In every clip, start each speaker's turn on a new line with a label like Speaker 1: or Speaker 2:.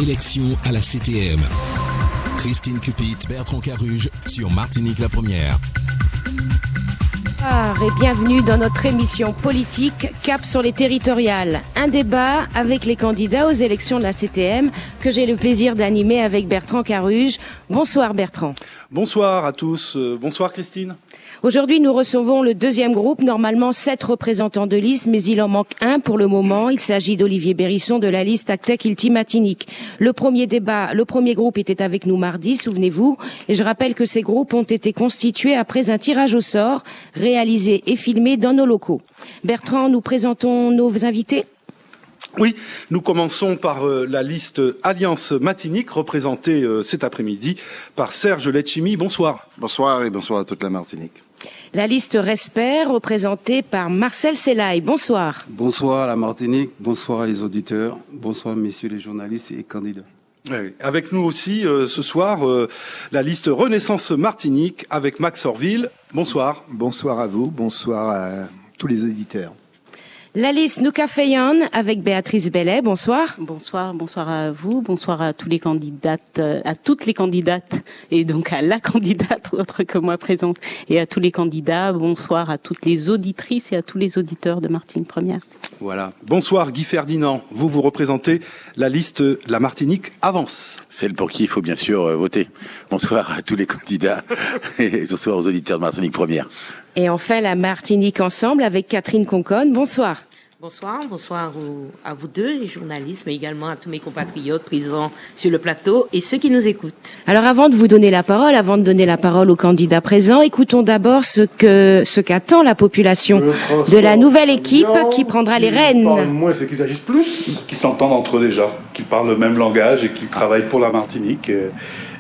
Speaker 1: Élection à la CTM. Christine Cupit, Bertrand Caruge sur Martinique la Première.
Speaker 2: Bonsoir et bienvenue dans notre émission politique Cap sur les territoriales. Un débat avec les candidats aux élections de la CTM que j'ai le plaisir d'animer avec Bertrand Caruge. Bonsoir Bertrand.
Speaker 3: Bonsoir à tous. Bonsoir Christine.
Speaker 2: Aujourd'hui, nous recevons le deuxième groupe, normalement 7 représentants de liste, mais il en manque un pour le moment. Il s'agit d'Olivier Bérisson de la liste Actec-Ilti-Matinic. Le premier groupe était avec nous mardi, souvenez-vous, et je rappelle que ces groupes ont été constitués après un tirage au sort réalisé et filmé dans nos locaux. Bertrand, nous présentons nos invités.
Speaker 3: Oui, nous commençons par la liste Alliance Matinic, représentée cet après-midi par Serge Letchimy. Bonsoir.
Speaker 4: Bonsoir et bonsoir à toute la Martinique.
Speaker 2: La liste Resper, représentée par Marcel Selaï. Bonsoir.
Speaker 5: Bonsoir à la Martinique, bonsoir à les auditeurs, bonsoir messieurs les journalistes et candidats.
Speaker 3: Oui, avec nous aussi ce soir, la liste Renaissance Martinique avec Max Orville. Bonsoir.
Speaker 4: Bonsoir à vous, bonsoir à tous les auditeurs.
Speaker 2: La liste Noukafeyan avec Béatrice Bellet. Bonsoir.
Speaker 6: Bonsoir à vous, bonsoir à tous les candidates, à toutes les candidates et donc à la candidate autre que moi présente et à tous les candidats. Bonsoir à toutes les auditrices et à tous les auditeurs de Martinique Première.
Speaker 3: Voilà. Bonsoir Guy Ferdinand. Vous représentez la liste La Martinique Avance.
Speaker 7: Celle pour qui il faut bien sûr voter. Bonsoir à tous les candidats et bonsoir aux auditeurs de Martinique Première.
Speaker 2: Et enfin, la Martinique Ensemble avec Catherine Conconne. Bonsoir.
Speaker 8: Bonsoir à vous deux, les journalistes, mais également à tous mes compatriotes présents sur le plateau et ceux qui nous écoutent.
Speaker 2: Alors avant de vous donner la parole, avant de donner la parole aux candidats présents, écoutons d'abord ce qu'attend la population de la nouvelle équipe qui prendra les rênes.
Speaker 9: Moi, c'est qu'ils agissent plus, qu'ils s'entendent entre eux déjà, qu'ils parlent le même langage et qu'ils travaillent pour la Martinique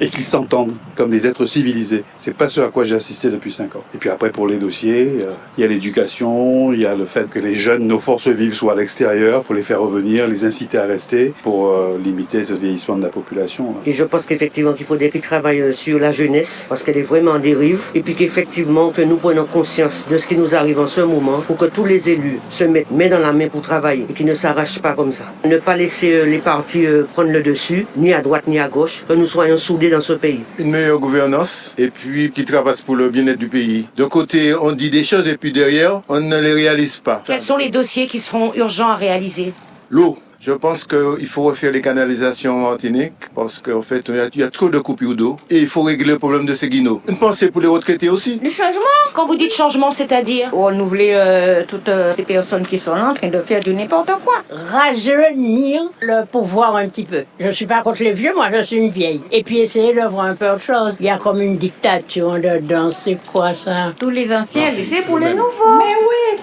Speaker 9: et qu'ils s'entendent comme des êtres civilisés. C'est pas ce à quoi j'ai assisté depuis 5 ans. Et puis après, pour les dossiers, il y a l'éducation, il y a le fait que les jeunes, nos forces vives soient à l'extérieur, il faut les faire revenir, les inciter à rester pour limiter ce vieillissement de la population.
Speaker 10: Et je pense qu'effectivement qu'il faudrait qu'ils travaillent sur la jeunesse parce qu'elle est vraiment en dérive et puis qu'effectivement que nous prenons conscience de ce qui nous arrive en ce moment pour que tous les élus se mettent main dans la main pour travailler et qu'ils ne s'arrachent pas comme ça. Ne pas laisser les partis prendre le dessus, ni à droite ni à gauche, que nous soyons soudés dans ce pays.
Speaker 11: Une meilleure gouvernance et puis qui travaille pour le bien-être du pays. De côté, on dit des choses et puis derrière, on ne les réalise pas.
Speaker 2: Quels sont les dossiers qui seront urgents à réaliser?
Speaker 11: L'eau. Je pense qu'il faut refaire les canalisations en Martinique parce qu'en fait, il y a trop de coupures d'eau et il faut régler le problème de ces guineaux. Une pensée pour les retraités aussi.
Speaker 2: Du changement? Quand vous dites changement, c'est-à-dire?
Speaker 12: Renouveler toutes ces personnes qui sont là en train de faire du n'importe quoi.
Speaker 13: Rajeunir le pouvoir un petit peu. Je suis pas contre les vieux, moi je suis une vieille. Et puis essayer de voir un peu autre chose. Il y a comme une dictature dedans, c'est quoi ça?
Speaker 12: Tous les anciens, c'est pour les nouveaux.
Speaker 13: Mais oui!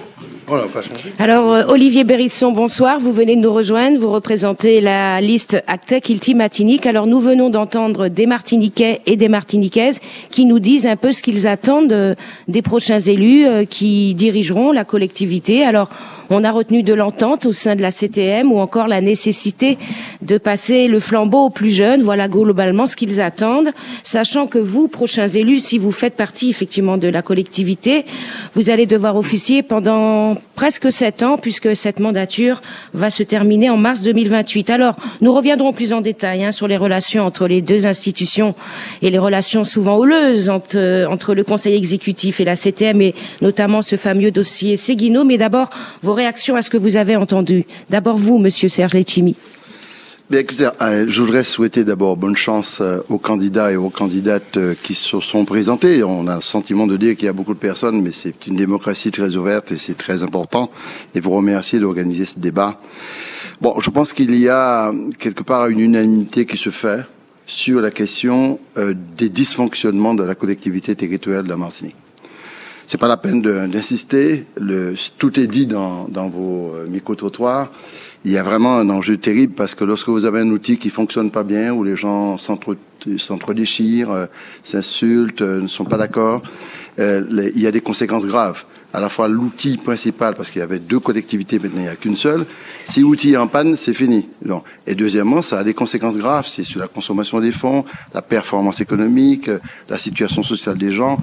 Speaker 2: Alors, Olivier Bérisson, bonsoir. Vous venez de nous rejoindre. Vous représentez la liste Actec-Ilti-Matinic. Alors, nous venons d'entendre des Martiniquais et des Martiniquaises qui nous disent un peu ce qu'ils attendent des prochains élus qui dirigeront la collectivité. Alors, on a retenu de l'entente au sein de la CTM ou encore la nécessité de passer le flambeau aux plus jeunes. Voilà globalement ce qu'ils attendent, sachant que vous, prochains élus, si vous faites partie effectivement de la collectivité, vous allez devoir officier pendant presque 7 ans puisque cette mandature va se terminer en mars 2028. Alors, nous reviendrons plus en détail sur les relations entre les deux institutions et les relations souvent houleuses entre le Conseil exécutif et la CTM et notamment ce fameux dossier Séguineau. Mais d'abord, vos réactions à ce que vous avez entendu. D'abord vous, monsieur Serge Letchimy.
Speaker 4: Bien, écoutez, je voudrais souhaiter d'abord bonne chance aux candidats et aux candidates qui se sont présentés. On a le sentiment de dire qu'il y a beaucoup de personnes, mais c'est une démocratie très ouverte et c'est très important. Et vous remercier d'organiser ce débat. Bon, je pense qu'il y a quelque part une unanimité qui se fait sur la question des dysfonctionnements de la collectivité territoriale de la Martinique. C'est pas la peine d'insister. Tout est dit dans vos micro-trottoirs. Il y a vraiment un enjeu terrible parce que lorsque vous avez un outil qui fonctionne pas bien, où les gens s'entre-déchirent, s'insultent, ne sont pas d'accord, il y a des conséquences graves. à la fois l'outil principal, parce qu'il y avait 2 collectivités, maintenant il n'y a qu'une seule. Si l'outil est en panne, c'est fini. Non. Et deuxièmement, ça a des conséquences graves. C'est sur la consommation des fonds, la performance économique, la situation sociale des gens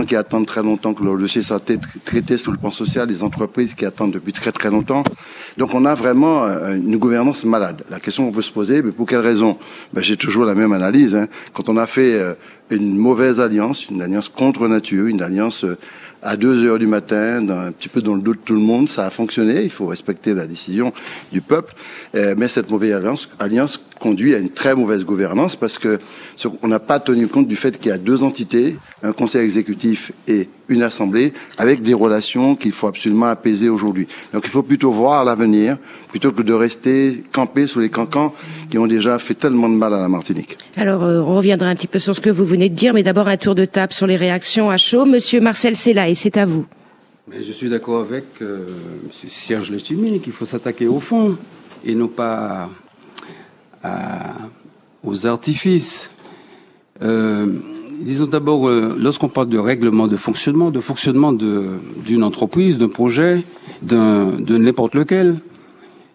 Speaker 4: qui attendent très longtemps que leur dossier soit traité sur le plan social, des entreprises qui attendent depuis très très longtemps. Donc on a vraiment une gouvernance malade. La question qu'on peut se poser, mais pour quelle raison? J'ai toujours la même analyse. Quand on a fait une mauvaise alliance, une alliance contre nature, une alliance à 2h du matin, un petit peu dans le dos de tout le monde, ça a fonctionné. Il faut respecter la décision du peuple. Mais cette mauvaise alliance conduit à une très mauvaise gouvernance parce que on n'a pas tenu compte du fait qu'il y a 2 entités, un conseil exécutif et une assemblée, avec des relations qu'il faut absolument apaiser aujourd'hui. Donc il faut plutôt voir l'avenir, plutôt que de rester campé sous les cancans qui ont déjà fait tellement de mal à la Martinique.
Speaker 2: Alors, on reviendra un petit peu sur ce que vous venez de dire, mais d'abord un tour de table sur les réactions à chaud. Monsieur Marcel Sella, et c'est à vous.
Speaker 5: Mais je suis d'accord avec M. Serge Letchimy qu'il faut s'attaquer au fond et non pas aux artifices. Disons d'abord, lorsqu'on parle de règlement de fonctionnement d'une entreprise, d'un projet, de n'importe lequel,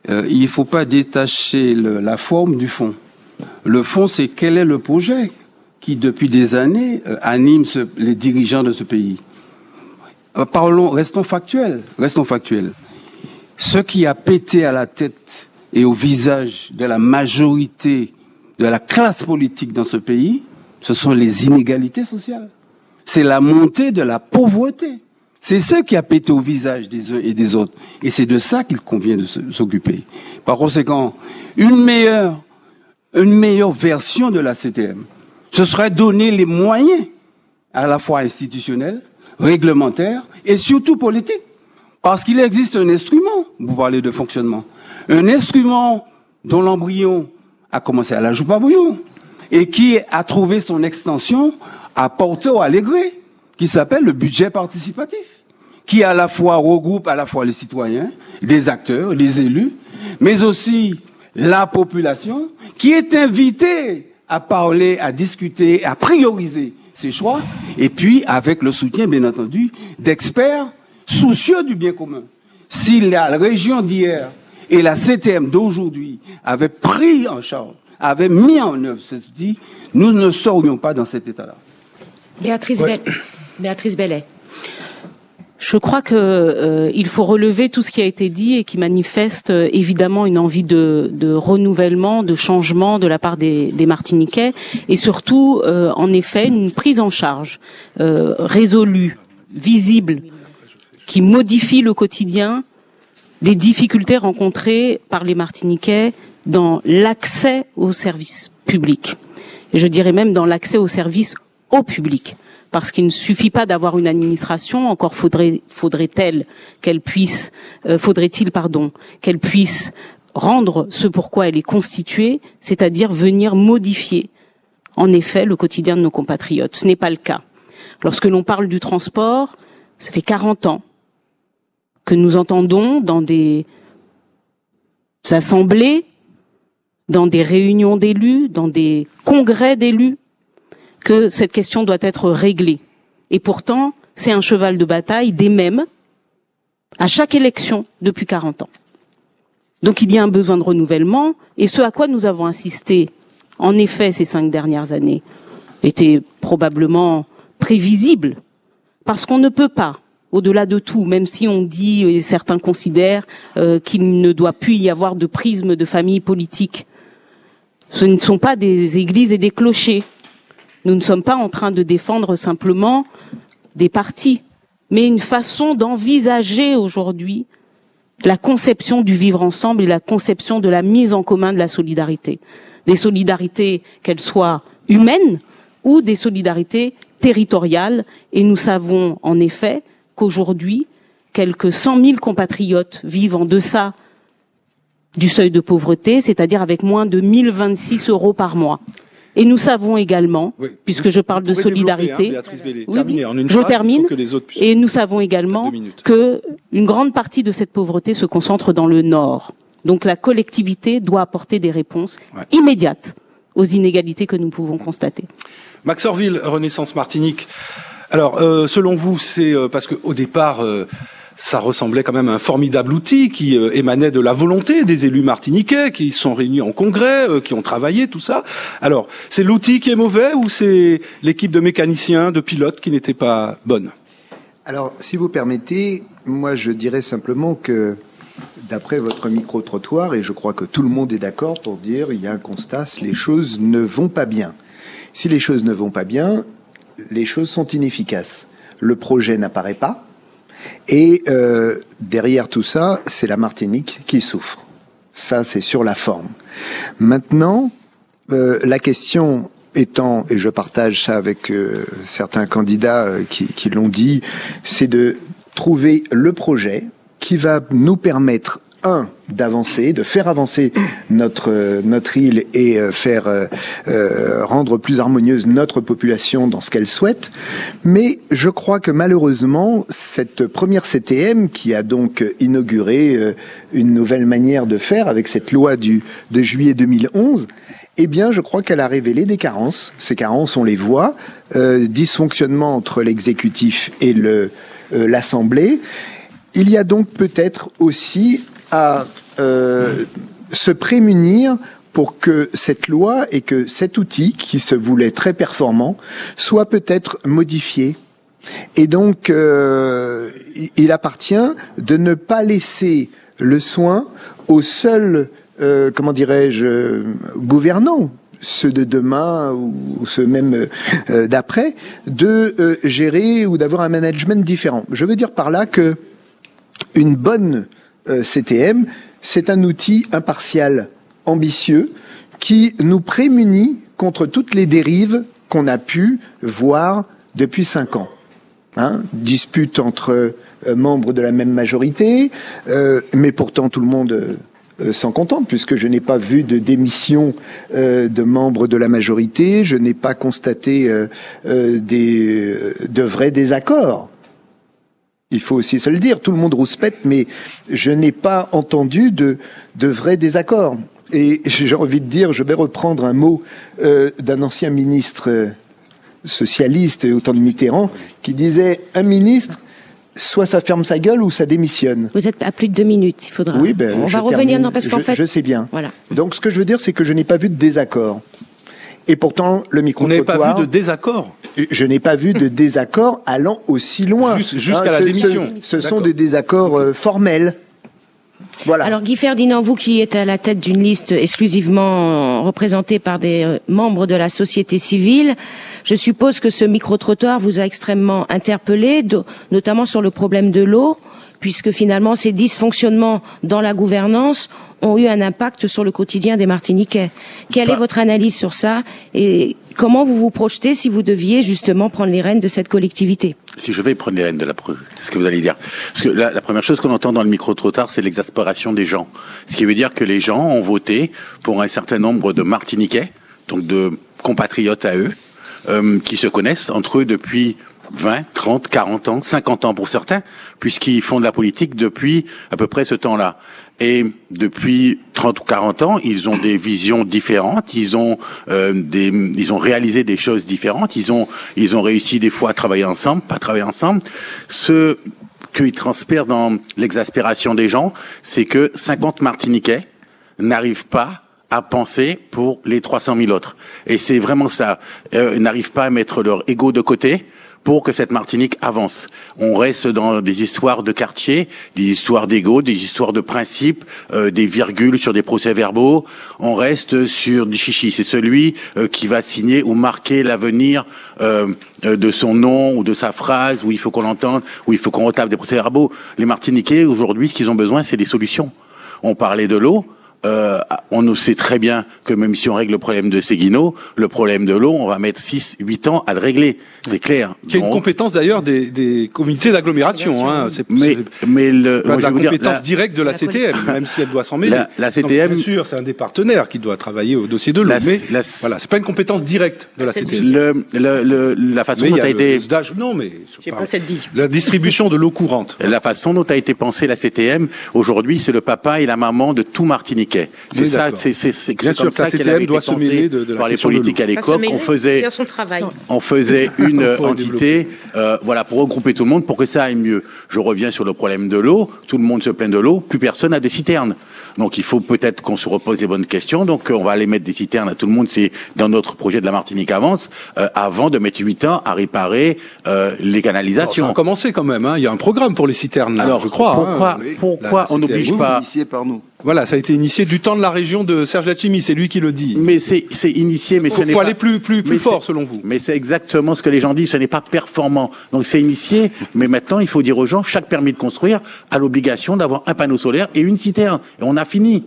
Speaker 5: il ne faut pas détacher la forme du fond. Le fond, c'est quel est le projet qui, depuis des années, anime les dirigeants de ce pays. Restons factuels. Ce qui a pété à la tête et au visage de la majorité de la classe politique dans ce pays, ce sont les inégalités sociales. C'est la montée de la pauvreté. C'est ce qui a pété au visage des uns et des autres. Et c'est de ça qu'il convient de s'occuper. Par conséquent, une meilleure version de la CTM, ce serait donner les moyens à la fois institutionnels, réglementaires et surtout politiques. Parce qu'il existe un instrument, vous parlez de fonctionnement, un instrument dont l'embryon a commencé à la Joupa-Bouillon et qui a trouvé son extension à Porto Alegre, qui s'appelle le budget participatif, qui à la fois regroupe à la fois les citoyens, les acteurs, les élus, mais aussi la population, qui est invitée à parler, à discuter, à prioriser ses choix, et puis avec le soutien, bien entendu, d'experts soucieux du bien commun. Si la région d'hier et la CTM d'aujourd'hui avaient pris en charge, avaient mis en œuvre cet outil, nous ne serions pas dans cet état-là.
Speaker 2: Béatrice Bellet.
Speaker 6: Je crois que il faut relever tout ce qui a été dit et qui manifeste évidemment une envie de renouvellement, de changement de la part des Martiniquais et surtout, en effet, une prise en charge résolue, visible, qui modifie le quotidien des difficultés rencontrées par les Martiniquais dans l'accès aux services publics. Et je dirais même dans l'accès aux services au public. Parce qu'il ne suffit pas d'avoir une administration, encore faudrait-il qu'elle puisse rendre ce pourquoi elle est constituée, c'est-à-dire venir modifier, en effet, le quotidien de nos compatriotes. Ce n'est pas le cas. Lorsque l'on parle du transport, ça fait 40 ans que nous entendons dans des assemblées, dans des réunions d'élus, dans des congrès d'élus, que cette question doit être réglée. Et pourtant, c'est un cheval de bataille des mêmes à chaque élection depuis 40 ans. Donc il y a un besoin de renouvellement, et ce à quoi nous avons insisté, en effet, ces 5 dernières années, était probablement prévisible, parce qu'on ne peut pas, au-delà de tout, même si on dit, et certains considèrent qu'il ne doit plus y avoir de prisme de famille politique. Ce ne sont pas des églises et des clochers. Nous ne sommes pas en train de défendre simplement des partis, mais une façon d'envisager aujourd'hui la conception du vivre ensemble et la conception de la mise en commun de la solidarité. Des solidarités, qu'elles soient humaines ou des solidarités territoriales. Et nous savons en effet qu'aujourd'hui, quelques 100 000 compatriotes vivent en deçà du seuil de pauvreté, c'est-à-dire avec moins de 1026 € par mois. Et nous savons également, puisque je parle de solidarité, je termine, et nous savons également que une grande partie de cette pauvreté se concentre dans le Nord. Donc la collectivité doit apporter des réponses immédiates aux inégalités que nous pouvons constater.
Speaker 3: Max Orville, Renaissance Martinique. Alors, selon vous, c'est parce qu'au départ, ça ressemblait quand même à un formidable outil qui émanait de la volonté des élus martiniquais, qui se sont réunis en congrès, qui ont travaillé, tout ça. Alors, c'est l'outil qui est mauvais ou c'est l'équipe de mécaniciens, de pilotes qui n'était pas bonne?
Speaker 14: Alors, si vous permettez, moi je dirais simplement que d'après votre micro-trottoir, et je crois que tout le monde est d'accord pour dire, il y a un constat, les choses ne vont pas bien. Si les choses ne vont pas bien, les choses sont inefficaces. Le projet n'apparaît pas, et derrière tout ça, c'est la Martinique qui souffre. Ça, c'est sur la forme. Maintenant, la question étant, et je partage ça avec certains candidats qui l'ont dit, c'est de trouver le projet qui va nous permettre, d'avancer, de faire avancer notre île et faire rendre plus harmonieuse notre population dans ce qu'elle souhaite. Mais je crois que malheureusement, cette première CTM qui a donc inauguré une nouvelle manière de faire avec cette loi de juillet 2011, eh bien, je crois qu'elle a révélé des carences. Ces carences, on les voit, dysfonctionnement entre l'exécutif et l'Assemblée. Il y a donc peut-être aussi à se prémunir pour que cette loi et que cet outil, qui se voulait très performant, soit peut-être modifié. Et donc, il appartient de ne pas laisser le soin aux seuls, comment dirais-je, gouvernants, ceux de demain ou ceux même d'après, de gérer ou d'avoir un management différent. Je veux dire par là que une bonne CTM, c'est un outil impartial, ambitieux, qui nous prémunit contre toutes les dérives qu'on a pu voir depuis 5 ans. Dispute entre membres de la même majorité, mais pourtant tout le monde s'en contente, puisque je n'ai pas vu de démission de membres de la majorité, je n'ai pas constaté de vrais désaccords. Il faut aussi se le dire, tout le monde rouspète, mais je n'ai pas entendu de vrais désaccords. Et j'ai envie de dire, je vais reprendre un mot d'un ancien ministre socialiste au temps de Mitterrand, qui disait, un ministre, soit ça ferme sa gueule ou ça démissionne.
Speaker 2: Vous êtes à plus de 2 minutes, il faudra.
Speaker 14: Oui,
Speaker 2: on va revenir, non, parce qu'en fait.
Speaker 14: Je sais bien.
Speaker 2: Voilà.
Speaker 14: Donc ce que je veux dire, c'est que je n'ai pas vu de désaccord. Et pourtant, le micro-trottoir...
Speaker 3: On n'avait pas vu de désaccord.
Speaker 14: Je n'ai pas vu de désaccord allant aussi loin.
Speaker 3: Jusqu'à la démission.
Speaker 14: Ce sont des désaccords formels. Voilà.
Speaker 2: Alors Guy Ferdinand, vous qui êtes à la tête d'une liste exclusivement représentée par des membres de la société civile, je suppose que ce micro-trottoir vous a extrêmement interpellé, notamment sur le problème de l'eau, puisque finalement ces dysfonctionnements dans la gouvernance ont eu un impact sur le quotidien des Martiniquais. Quelle est votre analyse sur ça et comment vous vous projetez si vous deviez justement prendre les rênes de cette collectivité?
Speaker 7: Si je vais prendre les rênes de c'est ce que vous allez dire. Parce que la première chose qu'on entend dans le micro-trottoir, c'est l'exaspération des gens. Ce qui veut dire que les gens ont voté pour un certain nombre de Martiniquais, donc de compatriotes à eux, qui se connaissent entre eux depuis 20, 30, 40 ans, 50 ans pour certains, puisqu'ils font de la politique depuis à peu près ce temps-là. Et depuis 30 ou 40 ans, ils ont des visions différentes, ils ont réalisé des choses différentes, ils ont réussi des fois à travailler ensemble, pas travailler ensemble. Ce qu'ils transpirent dans l'exaspération des gens, c'est que 50 Martiniquais n'arrivent pas à penser pour les 300 000 autres. Et c'est vraiment ça. Ils n'arrivent pas à mettre leur ego de côté pour que cette Martinique avance. On reste dans des histoires de quartier, des histoires d'ego, des histoires de principes, des virgules sur des procès-verbaux. On reste sur du chichi. C'est celui qui va signer ou marquer l'avenir de son nom ou de sa phrase, où il faut qu'on l'entende, où il faut qu'on retape des procès-verbaux. Les Martiniquais, aujourd'hui, ce qu'ils ont besoin, c'est des solutions. On parlait de l'eau. On sait très bien que même si on règle le problème de Séguineau, le problème de l'eau, on va mettre 6-8 ans à le régler. C'est clair.
Speaker 3: Qui est une compétence d'ailleurs des comités d'agglomération. C'est
Speaker 7: la
Speaker 3: compétence directe de la CTM, même si elle doit s'en mêler.
Speaker 7: La CTM,
Speaker 3: bien sûr, c'est un des partenaires qui doit travailler au dossier de l'eau. Mais voilà, c'est pas une compétence directe de la CTM.
Speaker 7: La façon dont a été
Speaker 3: la distribution de l'eau courante.
Speaker 7: La façon dont a été pensée la CTM, aujourd'hui, c'est le papa et la maman de tout Martiniquais. Martiniquais. C'est ça, c'est comme ça qu'elle avait été pensée par les politiques à l'époque. On faisait une entité, voilà, pour regrouper tout le monde, pour que ça aille mieux. Je reviens sur le problème de l'eau. Tout le monde se plaint de l'eau. Plus personne n'a des citernes. Donc il faut peut-être qu'on se repose les bonnes questions. Donc on va aller mettre des citernes à tout le monde. C'est dans notre projet de la Martinique Avance, avant de mettre 8 ans à réparer les canalisations.
Speaker 3: Alors, ça a commencé quand même. Hein. Il y a un programme pour les citernes. Là,
Speaker 7: alors
Speaker 3: je crois.
Speaker 7: Pourquoi on n'oblige pas
Speaker 4: initié par nous.
Speaker 3: Voilà, ça a été initié du temps de la région de Serge Letchimy, c'est lui qui le dit.
Speaker 7: Mais c'est initié, mais ce n'est pas...
Speaker 3: Il faut aller plus fort, selon vous.
Speaker 7: Mais c'est exactement ce que les gens disent, ce n'est pas performant. Donc c'est initié, mais maintenant, il faut dire aux gens, chaque permis de construire a l'obligation d'avoir un panneau solaire et une citerne. Et on a fini.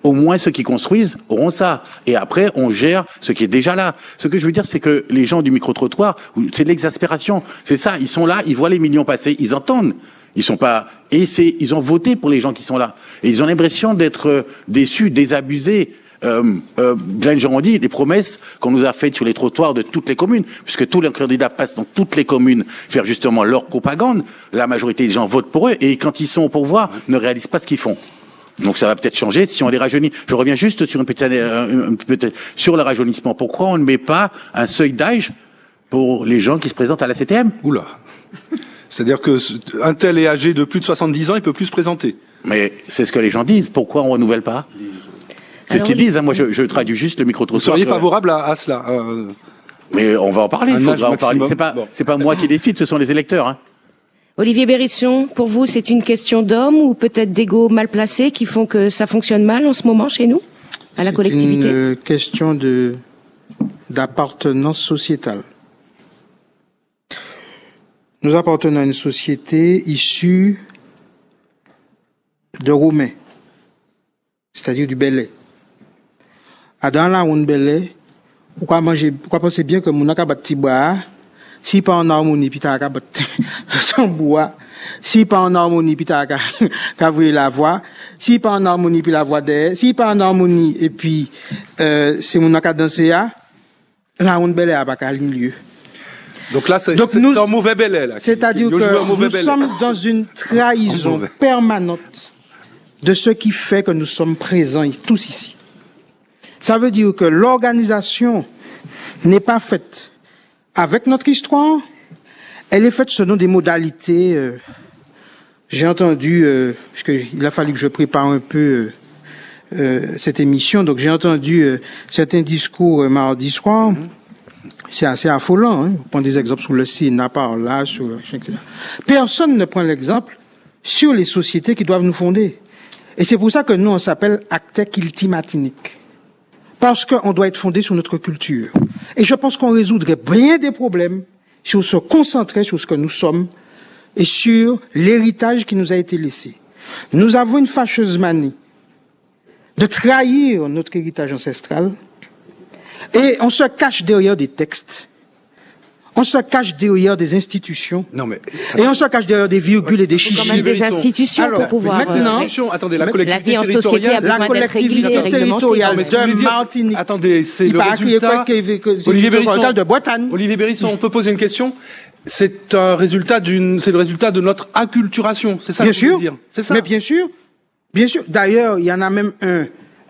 Speaker 7: Au moins, ceux qui construisent auront ça. Et après, on gère ce qui est déjà là. Ce que je veux dire, c'est que les gens du micro-trottoir, c'est de l'exaspération. C'est ça, ils sont là, ils voient les millions passer, ils entendent. Ils sont pas, et ils ont voté pour les gens qui sont là. Et ils ont l'impression d'être déçus, désabusés. Plein de gens ont dit les promesses qu'on nous a faites sur les trottoirs de toutes les communes, puisque tous les candidats passent dans toutes les communes faire justement leur propagande. La majorité des gens votent pour eux, et quand ils sont au pouvoir, ne réalisent pas ce qu'ils font. Donc ça va peut-être changer si on les rajeunit. Je reviens juste sur sur le rajeunissement. Pourquoi on ne met pas un seuil d'âge pour les gens qui se présentent à la CTM?
Speaker 3: Oula. C'est-à-dire que un tel est âgé de plus de 70 ans, il peut plus se présenter.
Speaker 7: Mais c'est ce que les gens disent. Pourquoi on renouvelle pas? C'est ce qu'ils disent. Hein. Moi, je traduis juste le micro-trottoir.
Speaker 3: Vous seriez favorable à cela?
Speaker 7: Mais on va en parler. Il faudra en parler. C'est pas moi qui décide, ce sont les électeurs. Hein.
Speaker 2: Olivier Berrisson, pour vous, c'est une question d'hommes ou peut-être d'ego mal placés qui font que ça fonctionne mal en ce moment chez nous, à la collectivité?
Speaker 15: C'est une question d'appartenance sociétale. Nous appartenons à une société issue de Romains, c'est-à-dire du Belay. Dans la ronde Belay, pourquoi penser bien que mon akabat tiboa, si pas en harmonie, puis t'as akabat tamboua, si pas en harmonie, puis t'as qu'avouer la voix, si pas en harmonie, puis la voix d'air, si pas en harmonie, et puis c'est mon akabat danser la ronde Belay a pas qu'à milieu.
Speaker 3: Donc là, c'est un mauvais Belay.
Speaker 15: C'est-à-dire que nous sommes dans une trahison permanente de ce qui fait que nous sommes présents tous ici. Ça veut dire que l'organisation n'est pas faite avec notre histoire, elle est faite selon des modalités. J'ai entendu, puisqu'il a fallu que je prépare un peu cette émission, donc j'ai entendu certains discours mardi soir. C'est assez affolant. Hein. On prend des exemples sur le Sénat, par là, etc. Personne ne prend l'exemple sur les sociétés qui doivent nous fonder. Et c'est pour ça que nous, on s'appelle Actec Ilti Martinique. Parce qu'on doit être fondé sur notre culture. Et je pense qu'on résoudrait bien des problèmes si on se concentrait sur ce que nous sommes et sur l'héritage qui nous a été laissé. Nous avons une fâcheuse manie de trahir notre héritage ancestral. Et on se cache derrière des textes, on se cache derrière des institutions, et on se cache derrière des virgules et des chiffres.
Speaker 2: Quand même des institutions pour pouvoir.
Speaker 3: Maintenant, attendez, la collectivité
Speaker 2: vie en société a besoin d'être régulée et réglementée.
Speaker 15: De Martinique.
Speaker 3: Attendez, c'est le résultat. Olivier Berrisson, on peut poser une question? C'est le résultat de notre acculturation, c'est ça que vous voulez dire? C'est ça?
Speaker 15: Mais bien sûr. D'ailleurs, il y en a même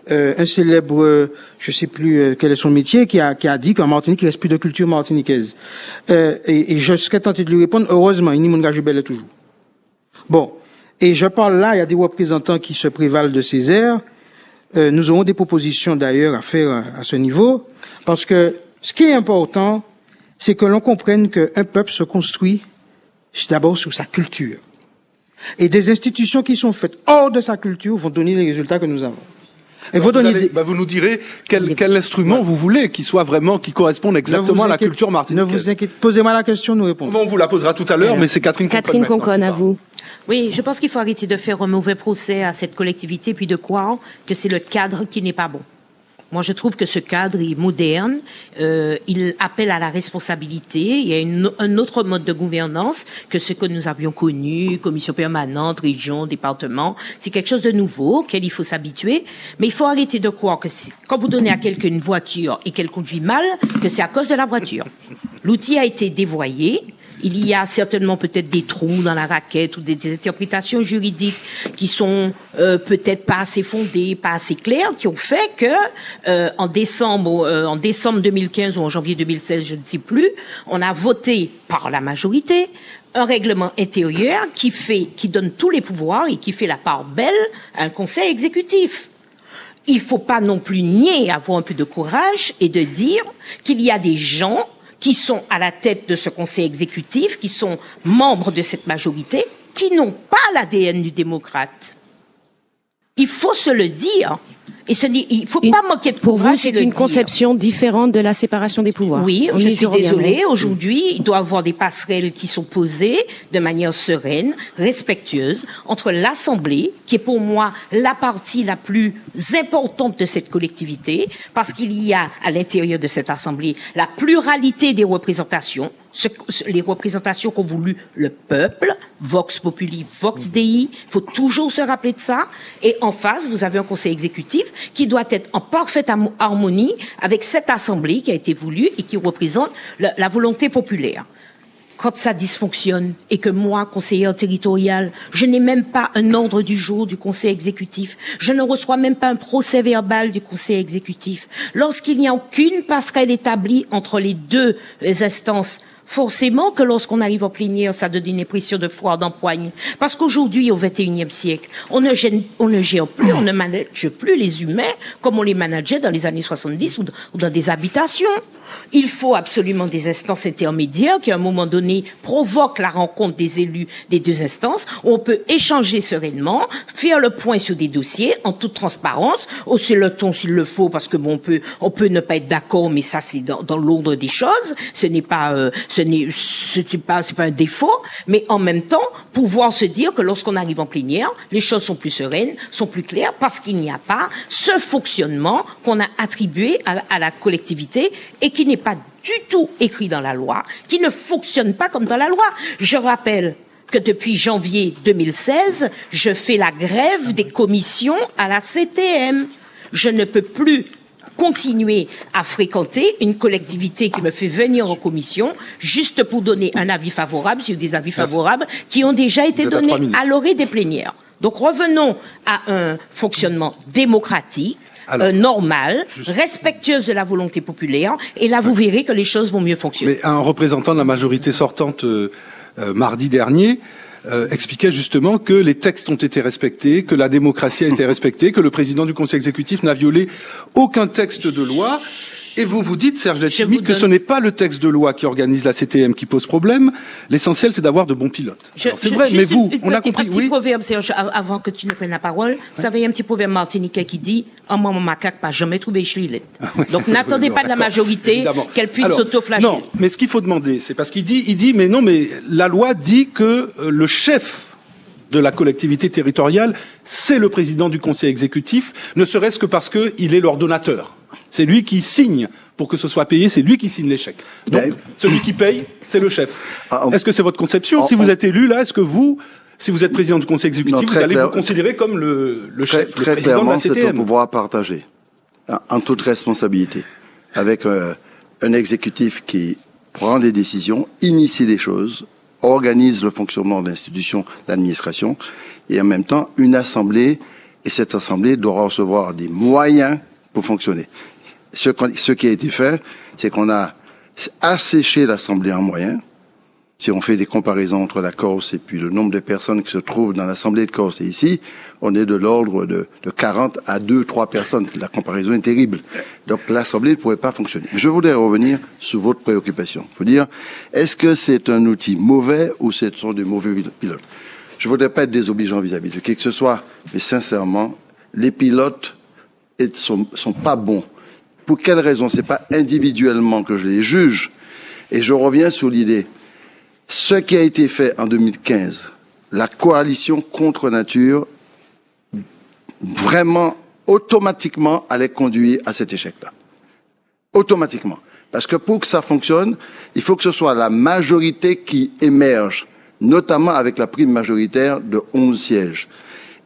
Speaker 15: un célèbre, je sais plus quel est son métier, qui a dit qu'en Martinique, il reste plus de culture martiniquaise. Et je serais tenté de lui répondre, heureusement, il n'y a pas toujours. Bon. Et je parle là, il y a des représentants qui se prévalent de ces airs. Nous aurons des propositions d'ailleurs à faire à ce niveau. Parce que ce qui est important, c'est que l'on comprenne qu'un peuple se construit d'abord sur sa culture. Et des institutions qui sont faites hors de sa culture vont donner les résultats que nous avons. Et
Speaker 3: vous nous direz quel instrument vous voulez qui corresponde exactement à la culture martiniquaise.
Speaker 15: Ne vous inquiétez, posez-moi la question, nous répondons.
Speaker 3: Bon, on vous la posera tout à l'heure, mais c'est Catherine
Speaker 2: Conconne, à vous.
Speaker 8: Oui, je pense qu'il faut arrêter de faire un mauvais procès à cette collectivité, puis de croire que c'est le cadre qui n'est pas bon. Moi, je trouve que ce cadre est moderne, il appelle à la responsabilité, il y a un autre mode de gouvernance que ce que nous avions connu, commission permanente, région, département. C'est quelque chose de nouveau auquel il faut s'habituer, mais il faut arrêter de croire que quand vous donnez à quelqu'un une voiture et qu'elle conduit mal, que c'est à cause de la voiture. L'outil a été dévoyé, il y a certainement peut-être des trous dans la raquette ou des interprétations juridiques qui sont peut-être pas assez fondées, pas assez claires, qui ont fait que en décembre 2015 ou en janvier 2016, je ne sais plus, on a voté par la majorité un règlement intérieur qui donne tous les pouvoirs et qui fait la part belle à un conseil exécutif. Il faut pas non plus nier, avoir un peu de courage et de dire qu'il y a des gens qui sont à la tête de ce conseil exécutif, qui sont membres de cette majorité, qui n'ont pas l'ADN du démocrate. Il faut se le dire. Et il ne faut pas moquer de
Speaker 2: pour vous, c'est une conception différente de la séparation des pouvoirs.
Speaker 8: Oui, je suis désolée. Aujourd'hui, il doit y avoir des passerelles qui sont posées de manière sereine, respectueuse, entre l'Assemblée, qui est pour moi la partie la plus importante de cette collectivité, parce qu'il y a à l'intérieur de cette Assemblée la pluralité des représentations, les représentations qu'ont voulu le peuple, Vox Populi, Vox Dei, il faut toujours se rappeler de ça. Et en face, vous avez un conseil exécutif qui doit être en parfaite harmonie avec cette Assemblée qui a été voulue et qui représente la volonté populaire. Quand ça dysfonctionne et que moi, conseillère territoriale, je n'ai même pas un ordre du jour du conseil exécutif, je ne reçois même pas un procès verbal du conseil exécutif, lorsqu'il n'y a aucune passerelle établie entre les deux instances, forcément que lorsqu'on arrive en plénière, ça donne une impression de foire d'empoigne. Parce qu'aujourd'hui, au XXIe siècle, on ne gère plus, on ne manage plus les humains comme on les manageait dans les années 70 ou dans des habitations. Il faut absolument des instances intermédiaires qui, à un moment donné, provoquent la rencontre des élus des deux instances, où on peut échanger sereinement, faire le point sur des dossiers en toute transparence, hausser le ton s'il le faut, parce que bon, on peut ne pas être d'accord, mais ça c'est dans l'ordre des choses. Ce n'est pas un défaut, mais en même temps, pouvoir se dire que lorsqu'on arrive en plénière, les choses sont plus sereines, sont plus claires, parce qu'il n'y a pas ce fonctionnement qu'on a attribué à la collectivité et qui n'est pas du tout écrit dans la loi, qui ne fonctionne pas comme dans la loi. Je rappelle que depuis janvier 2016, je fais la grève des commissions à la CTM. Je ne peux plus continuer à fréquenter une collectivité qui me fait venir en commission juste pour donner un avis favorable sur des avis favorables qui ont déjà été donnés à l'orée des plénières. Donc revenons à un fonctionnement démocratique, normale, respectueuse de la volonté populaire, et là vous verrez que les choses vont mieux fonctionner.
Speaker 3: Mais un représentant de la majorité sortante mardi dernier expliquait justement que les textes ont été respectés, que la démocratie a été respectée, que le président du Conseil exécutif n'a violé aucun texte de loi. Et vous dites, Serge Letchimy, que ce n'est pas le texte de loi qui organise la CTM qui pose problème. L'essentiel, c'est d'avoir de bons pilotes. C'est vrai, mais vous, on a compris.
Speaker 8: Un petit proverbe, Serge, avant que tu ne prennes la parole. Vous savez, il y a un petit proverbe martiniquais qui dit « En moi, mon macaque n'a jamais trouvé chlilette ». Donc, n'attendez pas de la majorité qu'elle puisse s'auto-flageller.
Speaker 3: Non, mais ce qu'il faut demander, c'est parce qu'il dit, mais non, mais la loi dit que le chef de la collectivité territoriale, c'est le président du conseil exécutif, ne serait-ce que parce qu'il est l'ordonnateur. C'est lui qui signe pour que ce soit payé, c'est lui qui signe les chèques. Donc, celui qui paye, c'est le chef. Est-ce que c'est votre conception? Si vous êtes élu, là, est-ce que vous, si vous êtes président du conseil exécutif, vous allez vous considérer comme le chef, le président de la CTM?
Speaker 4: C'est un pouvoir partagé, en toute responsabilité, avec un exécutif qui prend des décisions, initie des choses, organise le fonctionnement de l'institution, de l'administration, et en même temps, une assemblée, et cette assemblée doit recevoir des moyens pour fonctionner. Ce qui a été fait, c'est qu'on a asséché l'Assemblée en moyens. Si on fait des comparaisons entre la Corse et puis le nombre de personnes qui se trouvent dans l'Assemblée de Corse et ici, on est de l'ordre de 40 à 2-3 personnes. La comparaison est terrible. Donc l'Assemblée ne pourrait pas fonctionner. Je voudrais revenir sur votre préoccupation. Il faut dire, est-ce que c'est un outil mauvais ou ce sont des mauvais pilotes? Je voudrais pas être désobligeant vis-à-vis de qui que ce soit, mais sincèrement, les pilotes sont pas bons. Pour quelle raison? C'est pas individuellement que je les juge. Et je reviens sur l'idée. Ce qui a été fait en 2015, la coalition contre nature, vraiment, automatiquement, allait conduire à cet échec-là. Automatiquement. Parce que pour que ça fonctionne, il faut que ce soit la majorité qui émerge, notamment avec la prime majoritaire de 11 sièges.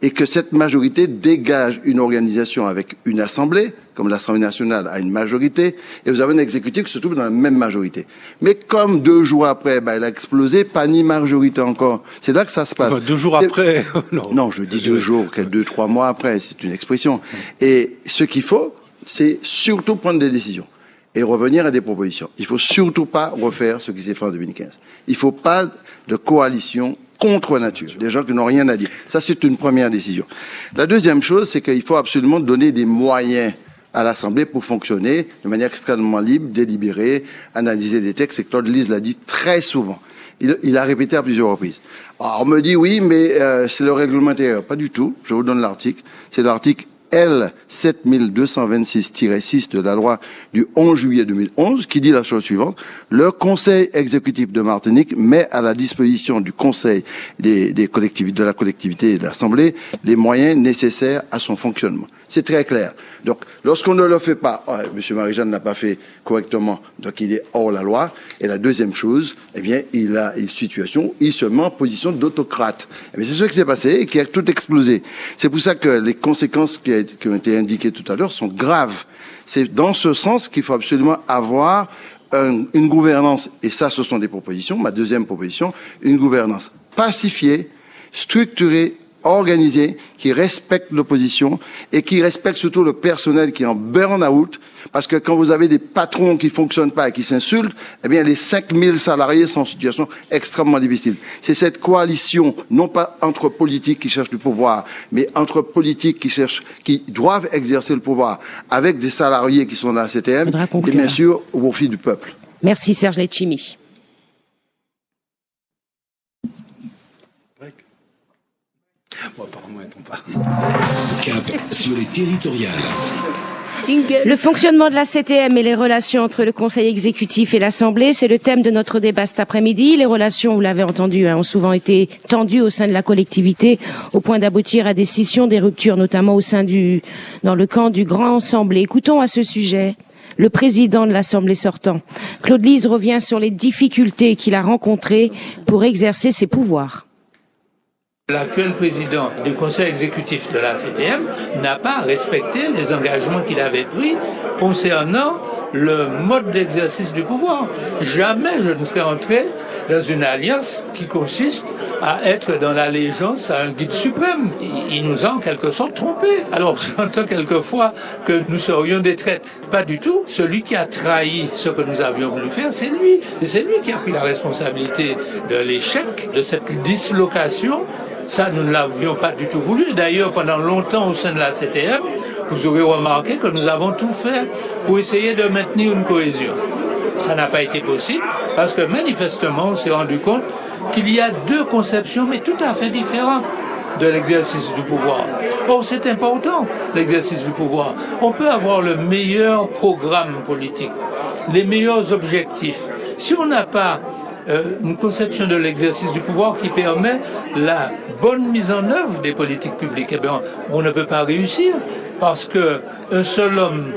Speaker 4: et que cette majorité dégage une organisation avec une assemblée, comme l'Assemblée nationale a une majorité, et vous avez un exécutif qui se trouve dans la même majorité. Mais comme 2 jours après, elle a explosé, pas ni majorité encore. C'est là que ça se passe.
Speaker 3: Enfin, 2 jours après,
Speaker 4: non, je dis 2 jours, 2-3 mois après, c'est une expression. Et ce qu'il faut, c'est surtout prendre des décisions et revenir à des propositions. Il faut surtout pas refaire ce qui s'est fait en 2015. Il faut pas de coalition contre nature, des gens qui n'ont rien à dire. Ça, c'est une première décision. La deuxième chose, c'est qu'il faut absolument donner des moyens à l'Assemblée pour fonctionner de manière extrêmement libre, délibérée, analyser des textes, et Claude Lise l'a dit très souvent. Il a répété à plusieurs reprises. Alors, on me dit, oui, mais c'est le règlement intérieur. Pas du tout. Je vous donne l'article. C'est l'article L 7226-6 de la loi du 11 juillet 2011 qui dit la chose suivante: le Conseil exécutif de Martinique met à la disposition du Conseil des collectivités, de la collectivité et de l'Assemblée les moyens nécessaires à son fonctionnement. C'est très clair. Donc, lorsqu'on ne le fait pas, M. Marie-Jeanne ne l'a pas fait correctement, donc il est hors la loi. Et la deuxième chose, eh bien, il a une situation, il se met en position d'autocrate. Mais c'est ce qui s'est passé et qui a tout explosé. C'est pour ça que les conséquences qui ont été indiquées tout à l'heure sont graves. C'est dans ce sens qu'il faut absolument avoir une gouvernance, et ça, ce sont des propositions. Ma deuxième proposition, une gouvernance pacifiée, structurée, organisée, qui respecte l'opposition et qui respecte surtout le personnel qui est en burn-out, parce que quand vous avez des patrons qui fonctionnent pas et qui s'insultent, eh bien les 5000 salariés sont en situation extrêmement difficile. C'est cette coalition, non pas entre politiques qui cherchent du pouvoir, mais entre politiques qui doivent exercer le pouvoir avec des salariés qui sont dans la CTM, et bien sûr au profit du peuple.
Speaker 2: Merci Serge Letchimy.
Speaker 3: Bon, apparemment, elles pas.
Speaker 1: Cap sur les territoriales.
Speaker 2: Le fonctionnement de la CTM et les relations entre le Conseil exécutif et l'Assemblée, c'est le thème de notre débat cet après-midi. Les relations, vous l'avez entendu, ont souvent été tendues au sein de la collectivité, au point d'aboutir à des scissions, des ruptures, notamment dans le camp du Grand Assemblée. Écoutons à ce sujet le président de l'Assemblée sortant. Claude Lise revient sur les difficultés qu'il a rencontrées pour exercer ses pouvoirs.
Speaker 16: L'actuel président du conseil exécutif de la CTM n'a pas respecté les engagements qu'il avait pris concernant le mode d'exercice du pouvoir. Jamais je ne serais entré dans une alliance qui consiste à être dans l'allégeance à un guide suprême. Il nous a en quelque sorte trompés. Alors j'entends quelquefois que nous serions des traîtres. Pas du tout. Celui qui a trahi ce que nous avions voulu faire, c'est lui. Et c'est lui qui a pris la responsabilité de l'échec, de cette dislocation. Ça, nous ne l'avions pas du tout voulu. D'ailleurs, pendant longtemps au sein de la CTM, vous aurez remarqué que nous avons tout fait pour essayer de maintenir une cohésion. Ça n'a pas été possible parce que manifestement, on s'est rendu compte qu'il y a 2 conceptions, mais tout à fait différentes de l'exercice du pouvoir. Or, c'est important, l'exercice du pouvoir. On peut avoir le meilleur programme politique, les meilleurs objectifs. Si on n'a pas une conception de l'exercice du pouvoir qui permet la bonne mise en œuvre des politiques publiques, eh bien, on ne peut pas réussir parce que un seul homme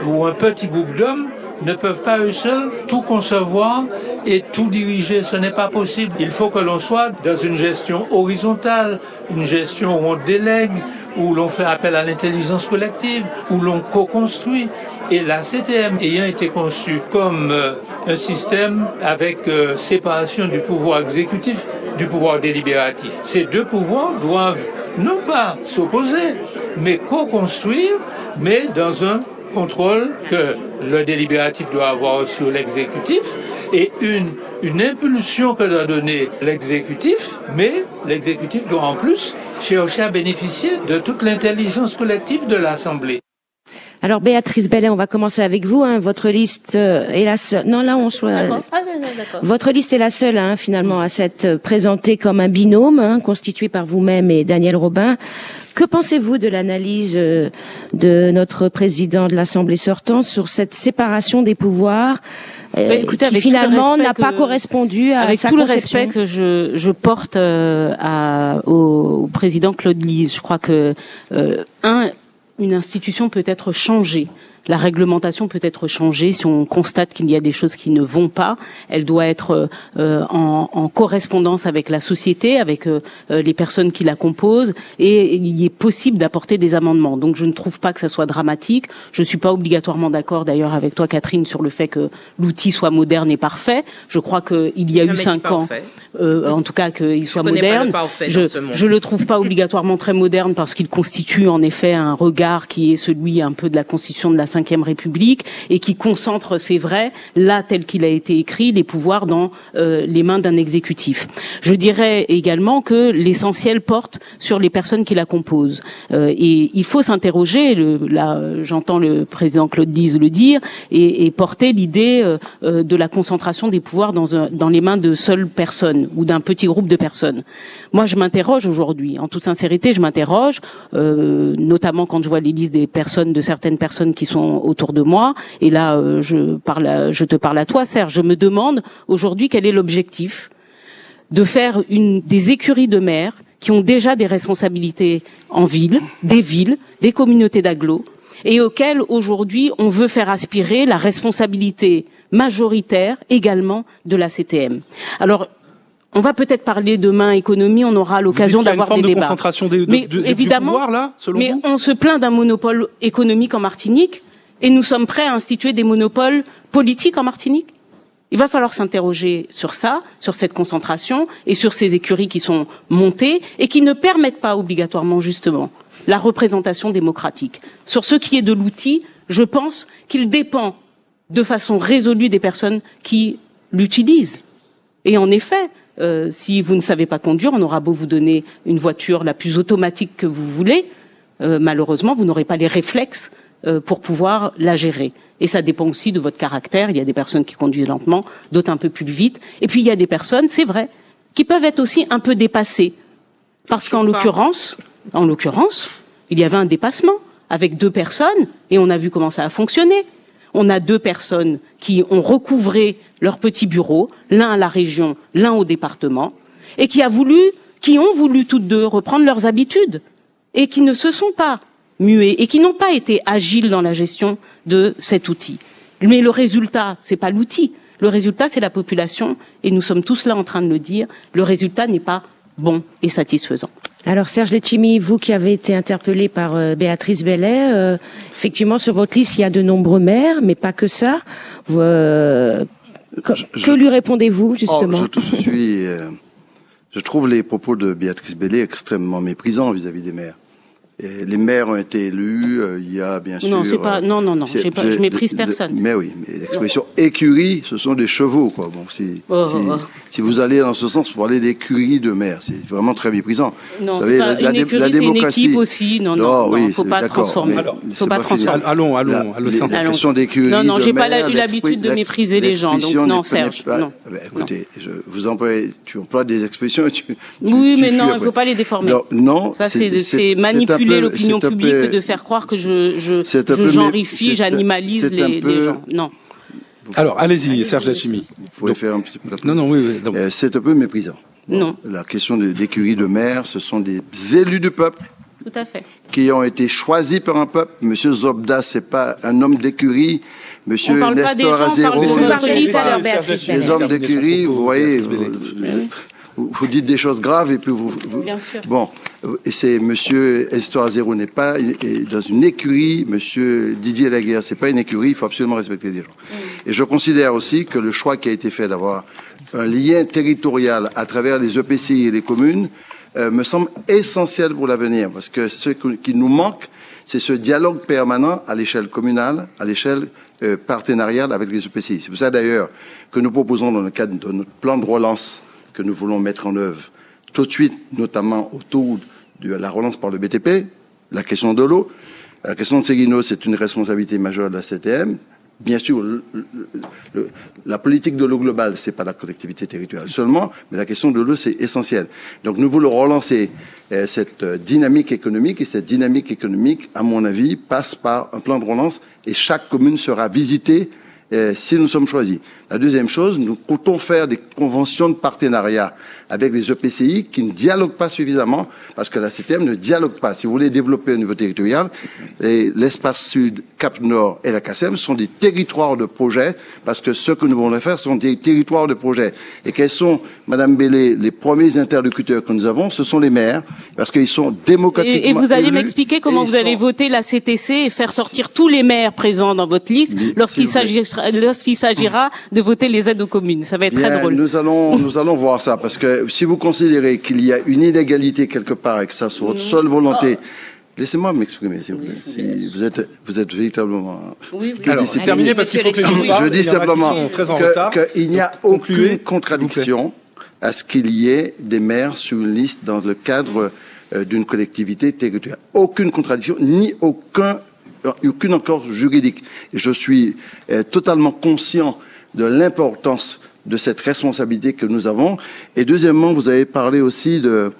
Speaker 16: ou un petit groupe d'hommes ne peuvent pas eux seuls tout concevoir et tout diriger. Ce n'est pas possible. Il faut que l'on soit dans une gestion horizontale, une gestion où on délègue, où l'on fait appel à l'intelligence collective, où l'on co-construit. Et la CTM ayant été conçue comme un système avec séparation du pouvoir exécutif du pouvoir délibératif. Ces 2 pouvoirs doivent non pas s'opposer, mais co-construire, mais dans un contrôle que le délibératif doit avoir sur l'exécutif et une impulsion que doit donner l'exécutif, mais l'exécutif doit en plus chercher à bénéficier de toute l'intelligence collective de l'Assemblée.
Speaker 2: Alors Béatrice Bellet, on va commencer avec vous. Votre liste est la seule. Non, là on choisit. Votre liste est la seule, finalement, à s'être présentée comme un binôme, constitué par vous-même et Daniel Robin. Que pensez-vous de l'analyse de notre président de l'Assemblée sortante sur cette séparation des pouvoirs
Speaker 6: écoutez,
Speaker 2: qui finalement n'a pas correspondu à sa conception? Avec tout le respect
Speaker 6: que je porte au président Claude Lise, je crois que une institution peut être changée. La réglementation peut être changée si on constate qu'il y a des choses qui ne vont pas. Elle doit être en correspondance avec la société, avec les personnes qui la composent, et il est possible d'apporter des amendements. Donc je ne trouve pas que ça soit dramatique. Je suis pas obligatoirement d'accord d'ailleurs avec toi, Catherine, sur le fait que l'outil soit moderne et parfait. Je crois qu'il y a eu 5 ans, en tout cas qu'il soit moderne. Je le trouve pas obligatoirement très moderne parce qu'il constitue en effet un regard qui est celui un peu de la Constitution de la Ve République et qui concentre, c'est vrai, là tel qu'il a été écrit, les pouvoirs dans les mains d'un exécutif. Je dirais également que l'essentiel porte sur les personnes qui la composent. Et il faut s'interroger, là j'entends le président Claude Dize le dire, et porter l'idée de la concentration des pouvoirs dans les mains de seules personnes ou d'un petit groupe de personnes. Moi je m'interroge aujourd'hui, en toute sincérité je m'interroge, notamment quand je vois les listes de certaines personnes qui sont autour de moi, et là je te parle à toi Serge, je me demande aujourd'hui quel est l'objectif de faire des écuries de maires qui ont déjà des responsabilités en ville, des communautés d'agglos, et auxquelles aujourd'hui on veut faire aspirer la responsabilité majoritaire également de la CTM. Alors, on va peut-être parler demain économie, on aura l'occasion d'avoir des débats. Mais évidemment, du pouvoir, là, selon vous ? On se plaint d'un monopole économique en Martinique et nous sommes prêts à instituer des monopoles politiques en Martinique. Il va falloir s'interroger sur ça, sur cette concentration et sur ces écuries qui sont montées et qui ne permettent pas obligatoirement justement la représentation démocratique. Sur ce qui est de l'outil, je pense qu'il dépend de façon résolue des personnes qui l'utilisent. Et en effet, si vous ne savez pas conduire, on aura beau vous donner une voiture la plus automatique que vous voulez, malheureusement, vous n'aurez pas les réflexes pour pouvoir la gérer. Et ça dépend aussi de votre caractère. Il y a des personnes qui conduisent lentement, d'autres un peu plus vite. Et puis il y a des personnes, c'est vrai, qui peuvent être aussi un peu dépassées. Parce qu'en l'occurrence, il y avait un dépassement avec 2 personnes et on a vu comment ça a fonctionné. On a 2 personnes qui ont recouvré leur petit bureau, l'un à la région, l'un au département, et qui ont voulu toutes 2 reprendre leurs habitudes et qui ne se sont pas muets et qui n'ont pas été agiles dans la gestion de cet outil. Mais le résultat, c'est pas l'outil. Le résultat, c'est la population, et nous sommes tous là en train de le dire. Le résultat n'est pas bon et satisfaisant.
Speaker 2: Alors Serge Letchimy, vous qui avez été interpellé par Béatrice Bellet, effectivement sur votre liste il y a de nombreux maires, mais pas que ça. Que lui répondez-vous justement ?
Speaker 4: Je trouve les propos de Béatrice Bellet extrêmement méprisants vis-à-vis des maires. Et les maires ont été élus, il y a bien sûr...
Speaker 6: Non, je méprise personne.
Speaker 4: Mais oui, mais l'expression écurie, ce sont des chevaux, quoi. Bon, si vous allez dans ce sens, vous parlez d'écurie de maires, c'est vraiment très méprisant.
Speaker 6: Non,
Speaker 4: vous savez,
Speaker 6: une écurie, c'est une équipe aussi. Non,
Speaker 4: oui,
Speaker 6: faut pas transformer. Faut pas transformer.
Speaker 3: Allons,
Speaker 4: la question d'écurie.
Speaker 6: Non, j'ai pas eu l'habitude de mépriser les gens, donc non, Serge. Non.
Speaker 4: Écoutez, tu emploies des expressions.
Speaker 6: Oui, mais non, il faut pas les déformer.
Speaker 4: Non,
Speaker 6: ça c'est manipuler l'opinion publique que de faire croire que je genrifie, j'animalise les gens. Non.
Speaker 3: Alors, allez-y, Serge Letchimy.
Speaker 4: Vous pouvez faire un petit peu plus.
Speaker 3: Non, oui.
Speaker 4: C'est un peu méprisant.
Speaker 6: Non.
Speaker 4: La question d'écurie de maire, ce sont des élus du peuple.
Speaker 6: Tout à fait.
Speaker 4: Qui ont été choisis par un peuple. Monsieur Zobda, c'est pas un homme d'écurie. Monsieur Nestor Azero. Les hommes d'écurie, vous voyez, vous dites des choses graves et puis vous...
Speaker 6: Bien sûr.
Speaker 4: Bon, et c'est Monsieur Nestor Azero n'est pas dans une écurie. Monsieur Didier Laguerre, c'est pas une écurie. Il faut absolument respecter des gens. Et je considère aussi que le choix qui a été fait d'avoir un lien territorial à travers les EPCI et les communes me semble essentiel pour l'avenir, parce que ce qui nous manque, c'est ce dialogue permanent à l'échelle communale, à l'échelle partenariale avec les EPCI. C'est pour ça d'ailleurs que nous proposons dans le cadre de notre plan de relance que nous voulons mettre en œuvre tout de suite, notamment autour de la relance par le BTP, la question de l'eau. La question de Seguino, c'est une responsabilité majeure de la CTM. Bien sûr, la politique de l'eau globale, c'est pas la collectivité territoriale seulement, mais la question de l'eau, c'est essentiel. Donc nous voulons relancer cette dynamique économique, et cette dynamique économique, à mon avis, passe par un plan de relance, et chaque commune sera visitée si nous sommes choisis. La deuxième chose, nous comptons faire des conventions de partenariat avec les EPCI qui ne dialoguent pas suffisamment, parce que la CTM ne dialogue pas. Si vous voulez développer au niveau territorial, l'espace sud, Cap Nord et la CACEM sont des territoires de projet, parce que ce que nous voulons faire sont des territoires de projet. Et quels sont, Madame Bellé, les premiers interlocuteurs que nous avons? Ce sont les maires, parce qu'ils sont démocratiquement
Speaker 6: Et vous allez
Speaker 4: élus,
Speaker 6: m'expliquer comment vous allez voter la CTC et faire sortir tous les maires présents dans votre liste lorsqu'il s'agira de voter les aides aux communes. Ça va être très drôle.
Speaker 4: Nous allons voir ça, parce que si vous considérez qu'il y a une inégalité quelque part et que ça soit votre seule volonté, laissez-moi m'exprimer, s'il vous plaît. Si vous êtes véritablement.
Speaker 3: Oui. Alors, c'est terminé parce qu'il faut que les gens parlent.
Speaker 4: Je dis simplement qu'il n'y a aucune contradiction à ce qu'il y ait des maires sur une liste dans le cadre d'une collectivité territoriale. Aucune contradiction, ni aucune encore juridique. Et je suis totalement conscient de l'importance de cette responsabilité que nous avons. Et deuxièmement, vous avez parlé aussi de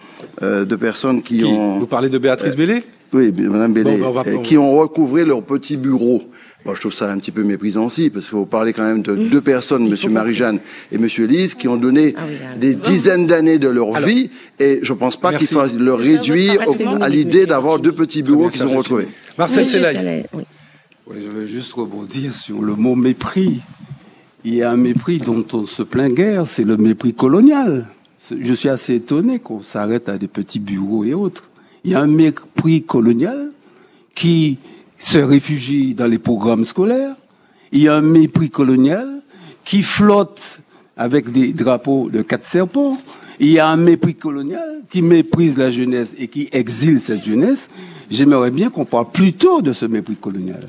Speaker 4: personnes qui ont...
Speaker 3: Vous parlez de Béatrice Bellé?
Speaker 4: Oui, Madame Bellé, qui ont recouvré leur petit bureau. Bon, je trouve ça un petit peu méprisant aussi, parce que vous parlez quand même de deux personnes, Monsieur Marie-Jeanne et Monsieur Elise, qui ont donné des dizaines d'années de leur vie, et je ne pense pas qu'il faut leur réduire à l'idée d'avoir deux petits bureaux qu'ils ont retrouvés.
Speaker 3: Marcel Selaï.
Speaker 5: Oui, je veux juste rebondir sur le mot mépris. Il y a un mépris dont on se plaint guère, c'est le mépris colonial. Je suis assez étonné qu'on s'arrête à des petits bureaux et autres. Il y a un mépris colonial qui se réfugie dans les programmes scolaires. Il y a un mépris colonial qui flotte avec des drapeaux de 4 serpents. Il y a un mépris colonial qui méprise la jeunesse et qui exile cette jeunesse. J'aimerais bien qu'on parle plutôt de ce mépris colonial.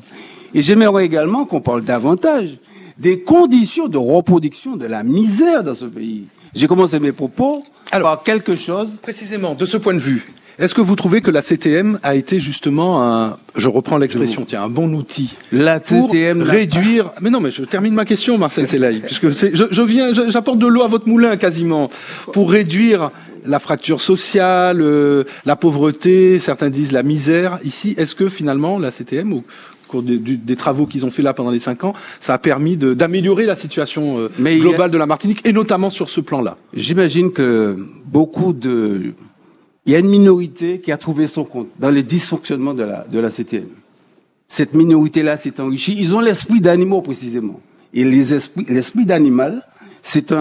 Speaker 5: Et j'aimerais également qu'on parle davantage des conditions de reproduction de la misère dans ce pays. J'ai commencé mes propos par quelque chose...
Speaker 3: Précisément, de ce point de vue, est-ce que vous trouvez que la CTM a été justement je reprends l'expression, un bon outil pour réduire... Mais non, mais je termine ma question, Marcel Selaï, puisque j'apporte de l'eau à votre moulin quasiment, pour réduire la fracture sociale, la pauvreté, certains disent la misère. Ici, est-ce que finalement la CTM, au cours des travaux qu'ils ont fait là pendant les 5 ans, ça a permis d'améliorer la situation globale de la Martinique, et notamment sur ce plan-là?
Speaker 5: J'imagine que il y a une minorité qui a trouvé son compte dans les dysfonctionnements de la CTM. Cette minorité-là s'est enrichie. Ils ont l'esprit d'animaux, précisément. Et l'esprit d'animal, c'est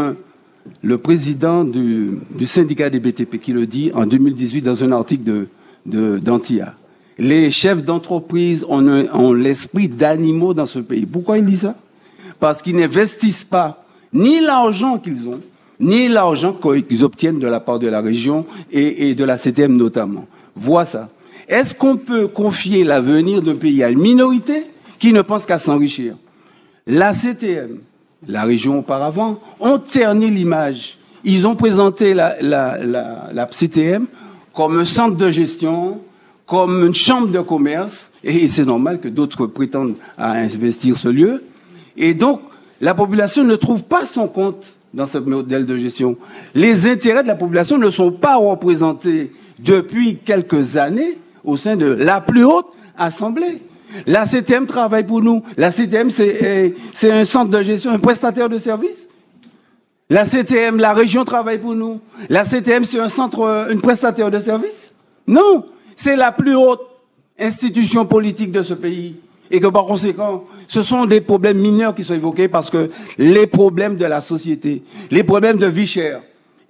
Speaker 5: le président du syndicat des BTP qui le dit en 2018 dans un article d'Antia. Les chefs d'entreprise ont l'esprit d'animaux dans ce pays. Pourquoi il dit ça? Parce qu'ils n'investissent pas ni l'argent qu'ils ont, ni l'argent qu'ils obtiennent de la part de la région et de la CTM notamment. Vois ça. Est-ce qu'on peut confier l'avenir d'un pays à une minorité qui ne pense qu'à s'enrichir? La CTM, la région auparavant, ont terni l'image. Ils ont présenté la CTM comme un centre de gestion, comme une chambre de commerce, et c'est normal que d'autres prétendent à investir ce lieu. Et donc, la population ne trouve pas son compte dans ce modèle de gestion. Les intérêts de la population ne sont pas représentés depuis quelques années au sein de la plus haute assemblée. La CTM travaille pour nous. La CTM, c'est un centre de gestion, un prestataire de services. La CTM, la région travaille pour nous. La CTM, c'est un prestataire de services. Non, c'est la plus haute institution politique de ce pays. Et que par conséquent, ce sont des problèmes mineurs qui sont évoqués parce que les problèmes de la société, les problèmes de vie chère,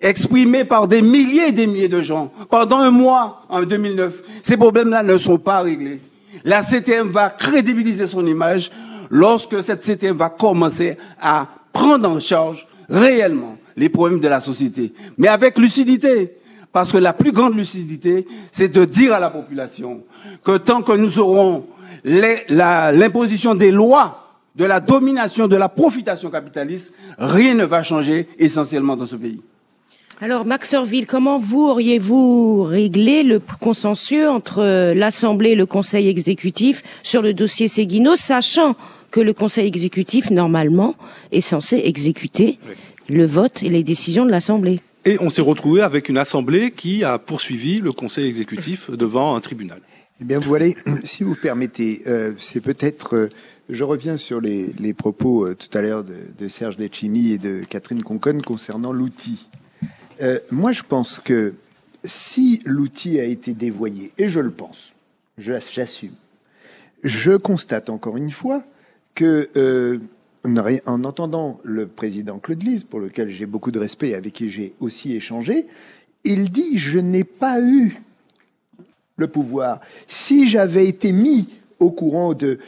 Speaker 5: exprimés par des milliers et des milliers de gens pendant un mois en 2009, ces problèmes-là ne sont pas réglés. La CTM va crédibiliser son image lorsque cette CTM va commencer à prendre en charge réellement les problèmes de la société, mais avec lucidité. Parce que la plus grande lucidité, c'est de dire à la population que tant que nous aurons l'imposition des lois, de la domination, de la profitation capitaliste, rien ne va changer essentiellement dans ce pays.
Speaker 2: Alors, Max Orville, comment auriez-vous réglé le consensus entre l'Assemblée et le Conseil exécutif sur le dossier Séguinos, sachant que le Conseil exécutif, normalement, est censé exécuter le vote et les décisions de l'Assemblée?
Speaker 3: Et on s'est retrouvé avec une Assemblée qui a poursuivi le Conseil exécutif devant un tribunal.
Speaker 14: Eh bien, vous voyez, si vous permettez, c'est peut-être je reviens sur les propos tout à l'heure de Serge Letchimy et de Catherine Conconne concernant l'outil. Moi, je pense que si l'outil a été dévoyé, et je le pense, j'assume, je constate encore une fois que, en entendant le président Claude Lise, pour lequel j'ai beaucoup de respect et avec qui j'ai aussi échangé, il dit « je n'ai pas eu le pouvoir. Si j'avais été mis au courant de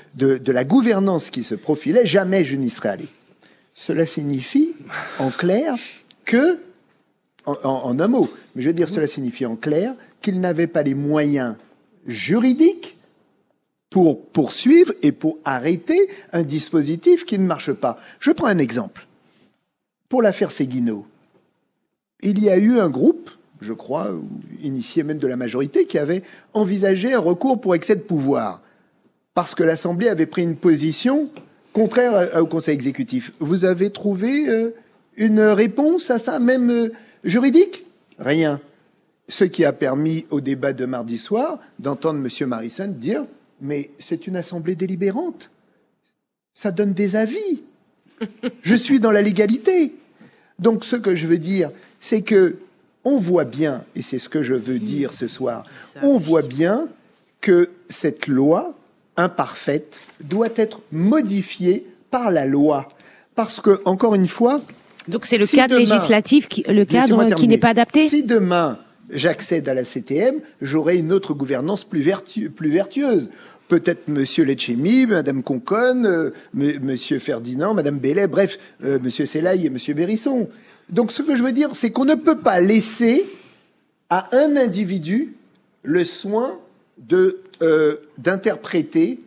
Speaker 14: la gouvernance qui se profilait, jamais je n'y serais allé. » Cela signifie, en clair, que, en un mot, mais je veux dire, cela signifie en clair qu'il n'avait pas les moyens juridiques pour poursuivre et pour arrêter un dispositif qui ne marche pas. Je prends un exemple. Pour l'affaire Séguineau, il y a eu un groupe, je crois, initié même de la majorité, qui avait envisagé un recours pour excès de pouvoir, parce que l'Assemblée avait pris une position contraire au Conseil exécutif. Vous avez trouvé une réponse à ça, même juridique? Rien. Ce qui a permis au débat de mardi soir d'entendre M. Marison dire « mais c'est une assemblée délibérante, ça donne des avis, je suis dans la légalité ». Donc ce que je veux dire, c'est que on voit bien, et c'est ce que je veux dire ce soir, on voit bien que cette loi imparfaite doit être modifiée par la loi. Parce que, encore une fois...
Speaker 2: Donc c'est le cadre législatif, le cadre qui n'est pas adapté?
Speaker 14: Si demain, j'accède à la CTM, j'aurai une autre gouvernance plus vertueuse. Peut-être Monsieur Letchimy, Madame Conconne, Monsieur Ferdinand, Madame Bellet, bref, Monsieur Selaï et Monsieur Bérisson. Donc ce que je veux dire, c'est qu'on ne peut pas laisser à un individu le soin d'interpréter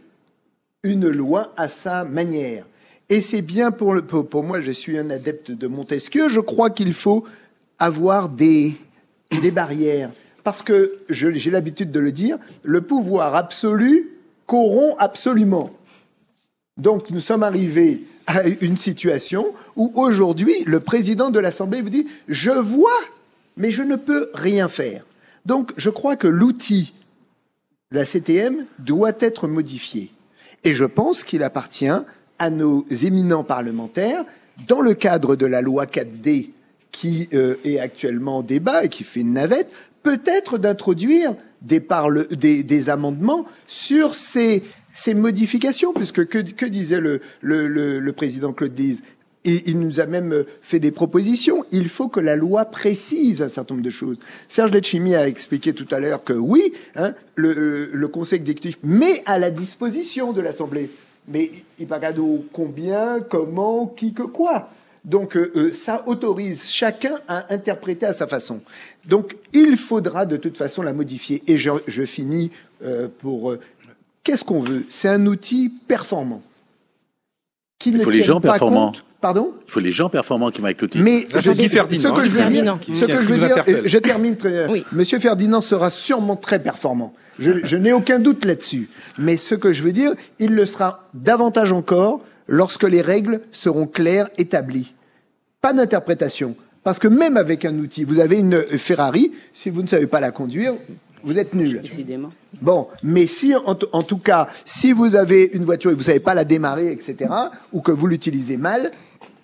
Speaker 14: une loi à sa manière. Et c'est bien pour moi, je suis un adepte de Montesquieu, je crois qu'il faut avoir des barrières. Parce que, j'ai l'habitude de le dire, le pouvoir absolu corrompt absolument. Donc nous sommes arrivés à une situation où aujourd'hui, le président de l'Assemblée vous dit « je vois, mais je ne peux rien faire ». Donc je crois que l'outil, la CTM, doit être modifié. Et je pense qu'il appartient à nos éminents parlementaires, dans le cadre de la loi 4D qui est actuellement en débat et qui fait une navette, peut-être d'introduire des amendements sur ces modifications, puisque que disait le président Claude Lise? Et il nous a même fait des propositions. Il faut que la loi précise un certain nombre de choses. Serge Letchimy a expliqué tout à l'heure que oui, le Conseil exécutif met à la disposition de l'Assemblée. Mais il va regarder combien, comment, qui, que quoi. Donc ça autorise chacun à interpréter à sa façon. Donc il faudra de toute façon la modifier. Et je finis pour... Qu'est-ce qu'on veut? C'est un outil performant.
Speaker 7: Il faut les gens performants.
Speaker 14: Pardon?
Speaker 7: Il faut les gens performants qui vont avec l'outil.
Speaker 14: Mais ce que je veux dire, je termine très bien. Monsieur Ferdinand sera sûrement très performant. Je n'ai aucun doute là-dessus. Mais ce que je veux dire, il le sera davantage encore lorsque les règles seront claires, établies. Pas d'interprétation. Parce que même avec un outil, vous avez une Ferrari, si vous ne savez pas la conduire, vous êtes nul. Bon, mais si, en tout cas, si vous avez une voiture et vous ne savez pas la démarrer, etc., ou que vous l'utilisez mal,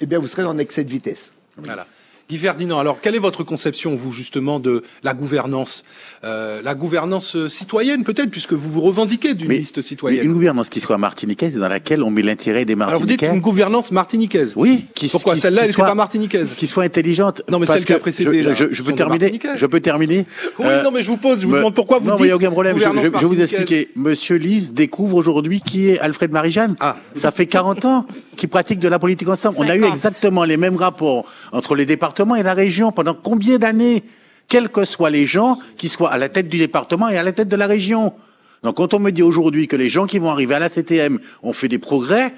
Speaker 14: eh bien, vous serez en excès de vitesse.
Speaker 3: Voilà. Guy Ferdinand, alors, quelle est votre conception, vous, justement, de la gouvernance citoyenne, peut-être, puisque vous vous revendiquez d'une liste citoyenne.
Speaker 7: Une gouvernance qui soit martiniquaise et dans laquelle on met l'intérêt des Martiniquais.
Speaker 3: Alors, vous dites une gouvernance martiniquaise.
Speaker 7: Oui.
Speaker 3: Pourquoi celle-là, elle n'était pas martiniquaise?
Speaker 7: Qui soit intelligente.
Speaker 3: Non, mais celle qui a précédé,
Speaker 7: je peux terminer.
Speaker 3: Oui, non, mais je vous demande pourquoi vous dites.
Speaker 7: Non, il n'y a aucun problème. Je vais vous expliquer. Monsieur Lise découvre aujourd'hui qui est Alfred Marie-Jeanne. Ça fait 40 ans qu'ils pratiquent de la politique ensemble. 50. On a eu exactement les mêmes rapports entre les départements et la région pendant combien d'années? Quels que soient les gens qui soient à la tête du département et à la tête de la région. Donc quand on me dit aujourd'hui que les gens qui vont arriver à la CTM ont fait des progrès,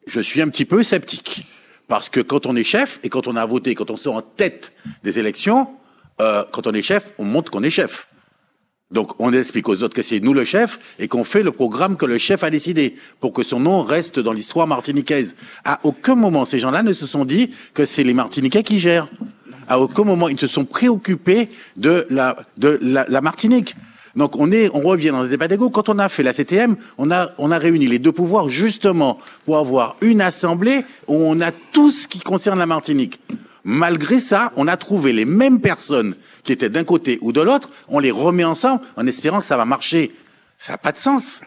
Speaker 7: je suis un petit peu sceptique. Parce que quand on est chef, et quand on a voté, quand on sort en tête des élections, quand on est chef, on montre qu'on est chef. Donc on explique aux autres que c'est nous le chef et qu'on fait le programme que le chef a décidé pour que son nom reste dans l'histoire martiniquaise. À aucun moment, ces gens-là ne se sont dit que c'est les Martiniquais qui gèrent. À aucun moment, ils se sont préoccupés de la Martinique. Donc on revient dans un débat d'ego. Quand on a fait la CTM, on a réuni les deux pouvoirs justement pour avoir une assemblée où on a tout ce qui concerne la Martinique. Malgré ça, on a trouvé les mêmes personnes qui étaient d'un côté ou de l'autre, on les remet ensemble en espérant que ça va marcher. Ça n'a pas de sens.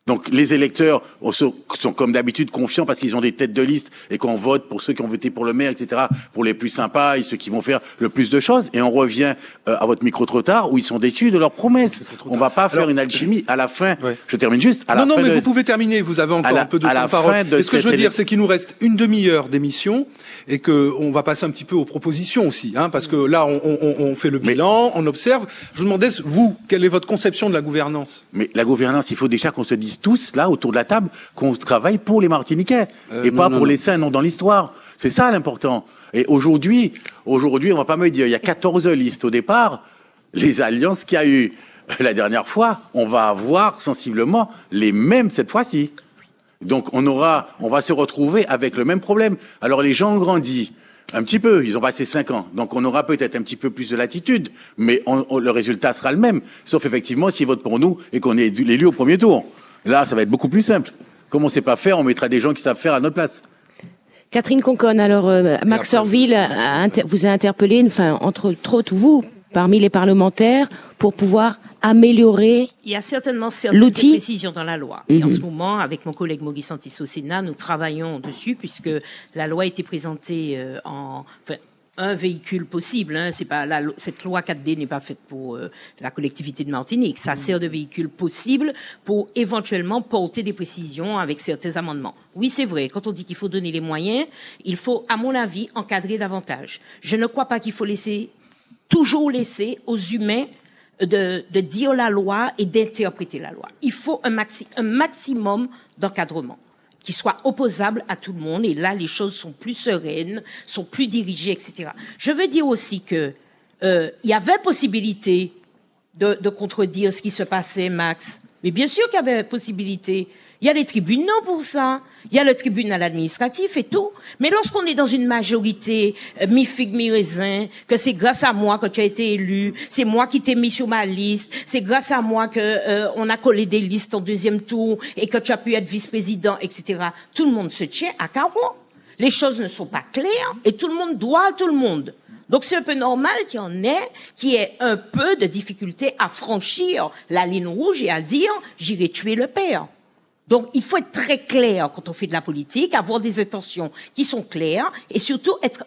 Speaker 7: Donc les électeurs sont comme d'habitude confiants parce qu'ils ont des têtes de liste et qu'on vote pour ceux qui ont voté pour le maire, etc., pour les plus sympas et ceux qui vont faire le plus de choses. Et on revient à votre micro-trottoir où ils sont déçus de leurs promesses. On va pas faire une alchimie à la fin. Ouais. Je termine juste. À la fin
Speaker 3: mais vous pouvez terminer. Vous avez encore un peu de temps de parole. Et ce que je veux dire, c'est qu'il nous reste une demi-heure d'émission et qu'on va passer un petit peu aux propositions aussi, hein, parce que là, on fait le bilan, on observe. Je vous demandais, vous, quelle est votre conception de la gouvernance?
Speaker 7: Mais la gouvernance, il faut déjà qu'on se dise tous, là, autour de la table, qu'on travaille pour les Martiniquais et pas pour laisser un nom dans l'histoire. C'est ça l'important. Et aujourd'hui, on va pas me dire, il y a 14 listes au départ, les alliances qu'il y a eu la dernière fois, on va avoir sensiblement les mêmes cette fois-ci. Donc on va se retrouver avec le même problème. Alors les gens ont grandi un petit peu, ils ont passé 5 ans, donc on aura peut-être un petit peu plus de latitude, mais le résultat sera le même, sauf effectivement s'ils votent pour nous et qu'on est l'élu au premier tour. Là, ça va être beaucoup plus simple. Comme on ne sait pas faire, on mettra des gens qui savent faire à notre place.
Speaker 2: Catherine Conconne, alors Max Orville vous a interpellé, enfin entre autres vous, parmi les parlementaires, pour pouvoir améliorer
Speaker 8: il y a certainement certaines précisions dans la loi. Et en ce moment, avec mon collègue Maurice Antis au Sénat, nous travaillons dessus puisque la loi a été présentée un véhicule possible. Hein, c'est pas cette loi 4D n'est pas faite pour la collectivité de Martinique. Ça sert de véhicule possible pour éventuellement porter des précisions avec certains amendements. Oui, c'est vrai. Quand on dit qu'il faut donner les moyens, il faut, à mon avis, encadrer davantage. Je ne crois pas qu'il faut toujours laisser aux humains de dire la loi et d'interpréter la loi. Il faut un maximum d'encadrement qui soit opposable à tout le monde. Et là, les choses sont plus sereines, sont plus dirigées, etc. Je veux dire aussi que il y avait possibilité de contredire ce qui se passait, Max. Mais bien sûr qu'il y avait possibilité. Il y a les tribunaux pour ça. Il y a le tribunal administratif et tout. Mais lorsqu'on est dans une majorité, mi-figue, mi-raisin, que c'est grâce à moi que tu as été élu, c'est moi qui t'ai mis sur ma liste, c'est grâce à moi que on a collé des listes en deuxième tour et que tu as pu être vice-président, etc. Tout le monde se tient à carreau. Les choses ne sont pas claires et tout le monde doit à tout le monde. Donc c'est un peu normal qu'il y ait un peu de difficulté à franchir la ligne rouge et à dire « j'irai tuer le père ». Donc il faut être très clair quand on fait de la politique, avoir des intentions qui sont claires et surtout être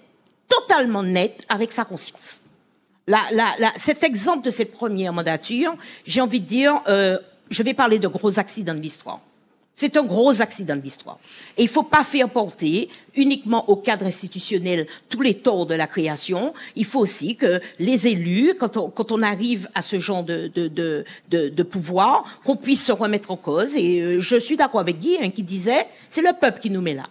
Speaker 8: totalement net avec sa conscience. Cet exemple de cette première mandature, j'ai envie de dire, je vais parler de gros accidents de l'histoire. C'est un gros accident de l'histoire. Et il ne faut pas faire porter uniquement au cadre institutionnel tous les torts de la création. Il faut aussi que les élus, quand on arrive à ce genre de pouvoir, qu'on puisse se remettre en cause. Et je suis d'accord avec Guy qui disait, c'est le peuple qui nous met là.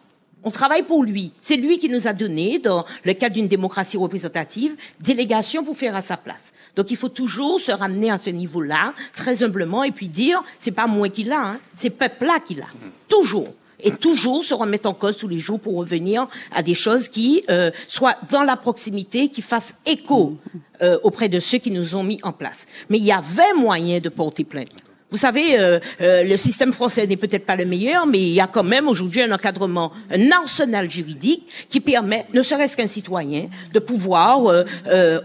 Speaker 8: On travaille pour lui. C'est lui qui nous a donné, dans le cadre d'une démocratie représentative, délégation pour faire à sa place. Donc il faut toujours se ramener à ce niveau-là, très humblement, et puis dire, c'est pas moi qui l'a, hein, c'est le peuple-là qui l'a. Toujours. Et toujours se remettre en cause tous les jours pour revenir à des choses qui soient dans la proximité, qui fassent écho auprès de ceux qui nous ont mis en place. Mais il y avait moyen de porter plainte. Vous savez, le système français n'est peut-être pas le meilleur, mais il y a quand même aujourd'hui un encadrement, un arsenal juridique qui permet, ne serait-ce qu'un citoyen, de pouvoir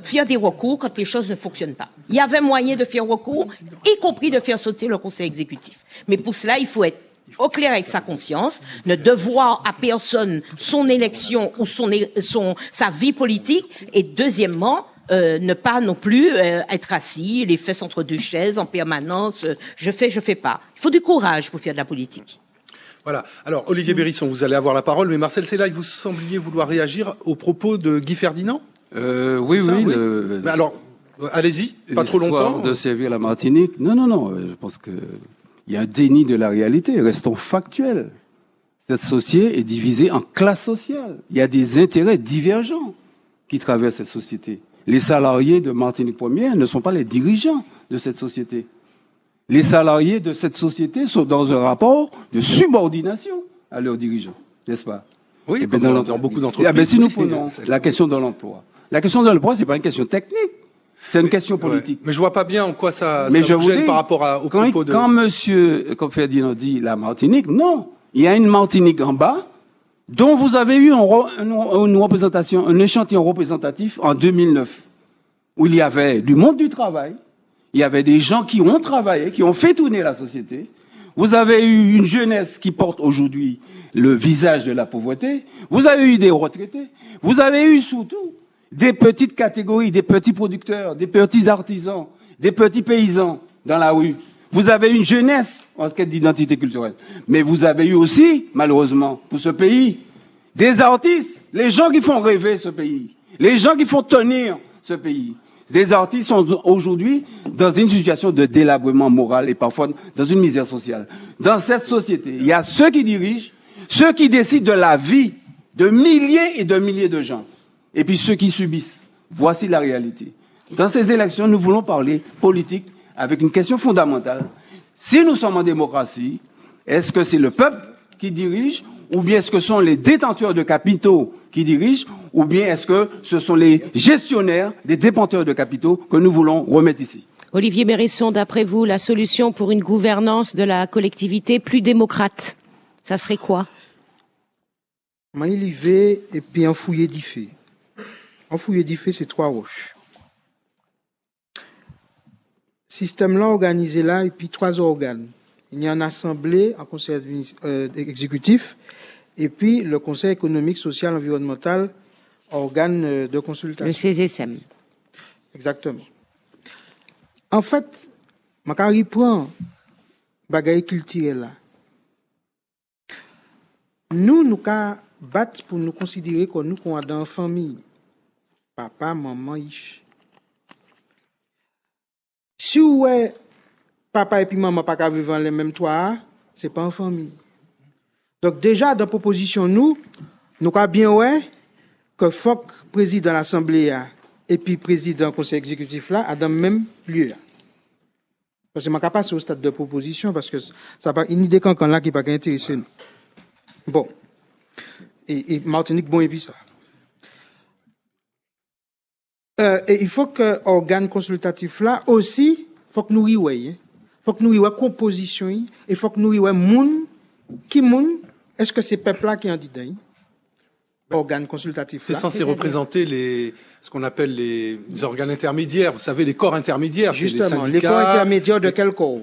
Speaker 8: faire des recours quand les choses ne fonctionnent pas. Il y avait moyen de faire recours, y compris de faire sauter le conseil exécutif. Mais pour cela, il faut être au clair avec sa conscience, ne devoir à personne son élection ou sa vie politique, et deuxièmement, ne pas non plus être assis, les fesses entre deux chaises en permanence, je fais pas. Il faut du courage pour faire de la politique.
Speaker 3: Voilà. Alors, Olivier Bérisson, vous allez avoir la parole, mais Marcel Selaï, vous sembliez vouloir réagir aux propos de Guy Ferdinand ?
Speaker 5: Oui.
Speaker 3: Mais alors, allez-y, pas trop longtemps.
Speaker 5: L'histoire de servir la Martinique, non, je pense que il y a un déni de la réalité. Restons factuels. Cette société est divisée en classes sociales. Il y a des intérêts divergents qui traversent cette société. Les salariés de Martinique Première ne sont pas les dirigeants de cette société. Les salariés de cette société sont dans un rapport de subordination à leurs dirigeants, n'est-ce pas?
Speaker 3: Oui, dans beaucoup d'entreprises.
Speaker 5: Si nous prenons la question de l'emploi, c'est pas une question technique. C'est une question politique.
Speaker 3: Ouais. Mais je vois pas bien en quoi ça
Speaker 5: vous
Speaker 3: gêne
Speaker 5: dis,
Speaker 3: par rapport au propos de...
Speaker 5: Quand monsieur Ferdinand dit la Martinique, non. Il y a une Martinique en bas, dont vous avez eu une représentation, un échantillon représentatif en 2009, où il y avait du monde du travail, il y avait des gens qui ont travaillé, qui ont fait tourner la société. Vous avez eu une jeunesse qui porte aujourd'hui le visage de la pauvreté. Vous avez eu des retraités. Vous avez eu surtout des petites catégories, des petits producteurs, des petits artisans, des petits paysans dans la rue. Vous avez une jeunesse en quête d'identité culturelle. Mais vous avez eu aussi, malheureusement, pour ce pays, des artistes, les gens qui font rêver ce pays, les gens qui font tenir ce pays. Des artistes sont aujourd'hui dans une situation de délabrement moral et parfois dans une misère sociale. Dans cette société, il y a ceux qui dirigent, ceux qui décident de la vie de milliers et de milliers de gens. Et puis ceux qui subissent. Voici la réalité. Dans ces élections, nous voulons parler politique avec une question fondamentale. Si nous sommes en démocratie, est-ce que c'est le peuple qui dirige, ou bien est-ce que ce sont les détenteurs de capitaux qui dirigent, ou bien est-ce que ce sont les gestionnaires des détenteurs de capitaux que nous voulons remettre ici?
Speaker 2: Olivier Bérisson, d'après vous, la solution pour une gouvernance de la collectivité plus démocrate, ça serait quoi?
Speaker 15: Maïlivé et puis enfouillé d'Ifé. Enfouillé d'Ifé, c'est 3 roches. Système là organisé là et puis 3 organes. Il y a une assemblée, un conseil exécutif et puis le conseil économique, social, environnemental, organe de consultation.
Speaker 2: Le CSM.
Speaker 15: Exactement. En fait, Macari prend bagaille culturel là. Nous ka battre pour nous considérer que nous qu'on a dans la famille. Papa, maman, ish. Si ouais, papa et puis maman pas vivre dans les mêmes toits, c'est pas en famille. Donc déjà dans la proposition nous ka bien ouais que faut que président de l'Assemblée et puis président du conseil exécutif là à dans le même lieu. Parce que je ne pas au stade de proposition parce que ça pas une idée quand là qui pas intéressé nous. Bon. Et Martinique bon et puis ça. Et il faut que organe consultatif là aussi faut que nous y voyons. Faut que nous y voyons composition et faut que nous y voyons moun qui moun est-ce que c'est peuple là qui en dit dedans? Organes consultatifs.
Speaker 3: C'est censé représenter ce qu'on appelle les organes intermédiaires. Vous savez, les corps intermédiaires.
Speaker 15: Justement, les corps intermédiaires de quel corps?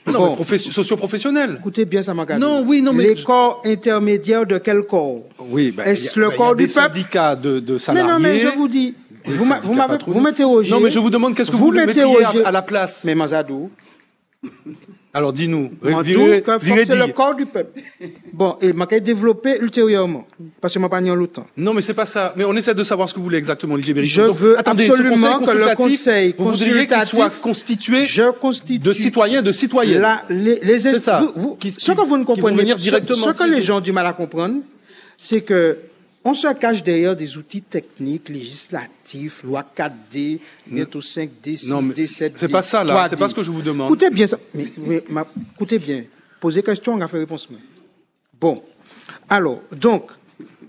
Speaker 3: Non, bon. Socio-professionnels.
Speaker 15: Écoutez bien ça, Magali.
Speaker 3: Non, oui, non, mais
Speaker 15: les corps intermédiaires de quel corps?
Speaker 3: Oui,
Speaker 15: est-ce le corps du peuple?
Speaker 3: Des syndicats de salariés.
Speaker 15: Mais non, mais je vous dis, vous m'interrogez.
Speaker 3: Non, mais je vous demande qu'est-ce que vous mettiez à la place.
Speaker 15: Mais Mazadou.
Speaker 3: Alors dis-nous,
Speaker 15: c'est le corps du peuple. Bon, et m'a développé ultérieurement, parce que m'a pas mis en longtemps.
Speaker 3: Non, mais c'est pas ça. Mais on essaie de savoir ce que vous voulez exactement, Olivier Bérisson.
Speaker 15: Je veux absolument que le conseil
Speaker 3: vous voudriez qu'il soit constitué de citoyens, de citoyennes.
Speaker 15: Là, c'est ça. Ce que vous ne comprenez pas, ce que les gens ont du mal à comprendre, c'est que on se cache derrière des outils techniques, législatifs, loi 4D, bientôt 5D, 6D, 7D.
Speaker 3: C'est pas ça, là. C'est pas ce que je vous demande.
Speaker 15: Écoutez bien ça. Écoutez bien. Posez question, on va faire réponse. Bon. Alors, donc,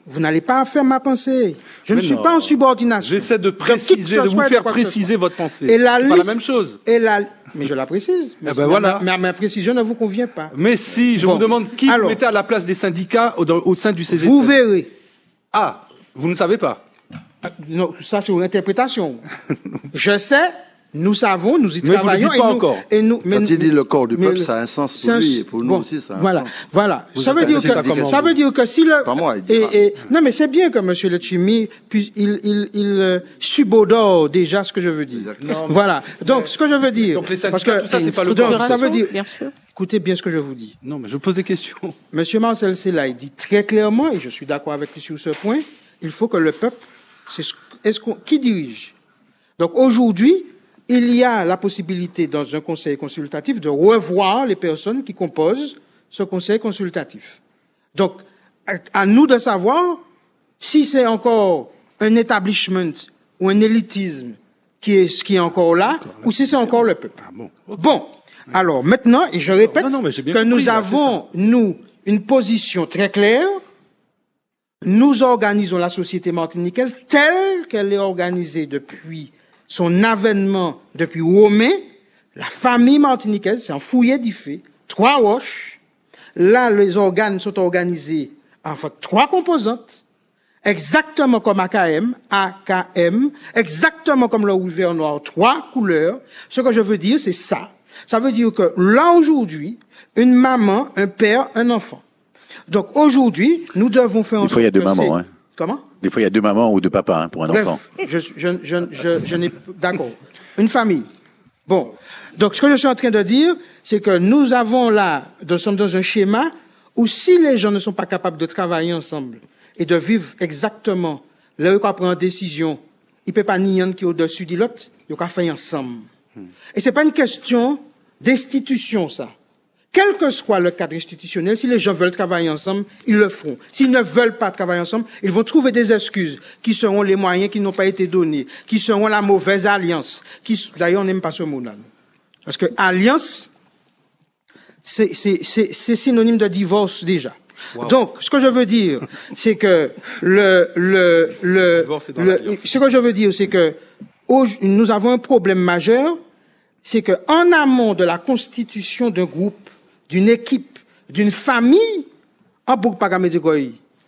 Speaker 15: vous n'allez pas faire ma pensée. Je ne suis pas en subordination.
Speaker 3: J'essaie de préciser, de vous faire préciser votre pensée. C'est pas la même chose.
Speaker 15: Mais je la précise. Mais
Speaker 3: voilà.
Speaker 15: Ma précision ne vous convient pas.
Speaker 3: Mais si, je vous demande qui vous mettez à la place des syndicats au sein du CSM.
Speaker 15: Vous verrez.
Speaker 3: Ah, vous ne savez pas?
Speaker 15: Non, ça c'est une interprétation. Je sais, nous savons, nous y travaillons.
Speaker 3: Mais vous ne dites pas encore.
Speaker 4: Quand il dit le corps du peuple, ça a un sens pour lui et pour nous aussi. Ça a un sens.
Speaker 15: Voilà. Ça veut dire que si le...
Speaker 4: Pas moi,
Speaker 15: non, mais c'est bien que M. Letchimy, il subodore déjà ce que je veux dire. Voilà. Donc, ce que je veux dire...
Speaker 3: Donc les syndicats, tout ça, c'est pas le corps.
Speaker 15: Ça veut dire... Écoutez bien ce que je vous dis.
Speaker 3: Non, mais je pose des questions.
Speaker 15: Monsieur Marcel Sela, il dit très clairement, et je suis d'accord avec lui sur ce point, il faut que le peuple, qui dirige. Donc aujourd'hui, il y a la possibilité dans un conseil consultatif de revoir les personnes qui composent ce conseil consultatif. Donc, à nous de savoir si c'est encore un établissement ou un élitisme qui est encore là, ou si c'est encore le peuple.
Speaker 3: Ah bon.
Speaker 15: Bon. Alors, maintenant, et je répète que nous avons, nous, une position très claire. Nous organisons la société martiniquaise telle qu'elle est organisée depuis son avènement depuis Romé, la famille martiniquaise s'est enfouillée du fait, 3 roches. Là, les organes sont organisés en fait 3 composantes, exactement comme AKM, exactement comme le rouge, vert, noir, 3 couleurs. Ce que je veux dire, c'est ça. Ça veut dire que là, aujourd'hui, une maman, un père, un enfant. Donc aujourd'hui, nous devons faire en sorte que...
Speaker 7: Des fois, il y a 2 mamans. Hein.
Speaker 15: Comment?
Speaker 7: Des fois, il y a 2 mamans ou 2 papas pour un enfant.
Speaker 15: Je n'ai... D'accord. Une famille. Bon. Donc, ce que je suis en train de dire, c'est que nous avons là, nous sommes dans un schéma où si les gens ne sont pas capables de travailler ensemble et de vivre exactement, là, ils prendre une décision, il ne peut pas nier qui est au-dessus de l'autre, ils peuvent faire ensemble. Et c'est pas une question d'institution, ça. Quel que soit le cadre institutionnel, si les gens veulent travailler ensemble, ils le feront. S'ils ne veulent pas travailler ensemble, ils vont trouver des excuses qui seront les moyens qui n'ont pas été donnés, qui seront la mauvaise alliance. D'ailleurs, on n'aime pas ce mot-là. Parce que alliance, c'est synonyme de divorce déjà. Wow. Donc, ce que je veux dire, c'est que ce que je veux dire, c'est que nous avons un problème majeur, c'est que en amont de la constitution d'un groupe, d'une équipe, d'une famille, en beaucoup pas mettre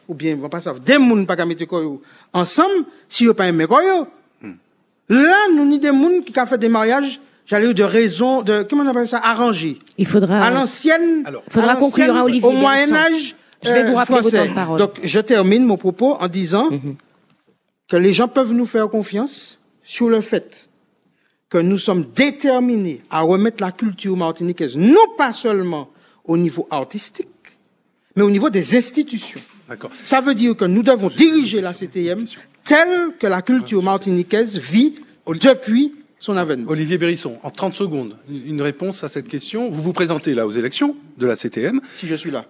Speaker 15: ou bien on va pas savoir des monde pas mettre ensemble si vous pas aimer là nous ni des monde qui a fait des mariages, j'allais dire de raison de comment on appelle ça, arrangé.
Speaker 2: Il faudra
Speaker 15: à l'ancienne,
Speaker 2: conclure à Olivier
Speaker 15: au Moyen Âge.
Speaker 2: Je vais vous rappeler vos temps de parole.
Speaker 15: Donc je termine mon propos en disant que les gens peuvent nous faire confiance sur le fait que nous sommes déterminés à remettre la culture martiniquaise, non pas seulement au niveau artistique, mais au niveau des institutions. Ça veut dire que nous devons diriger la CTM telle que la culture martiniquaise vit depuis son avènement.
Speaker 3: Olivier Bérisson, en 30 secondes, une réponse à cette question. Vous vous présentez là aux élections de la CTM.
Speaker 15: Si je suis là.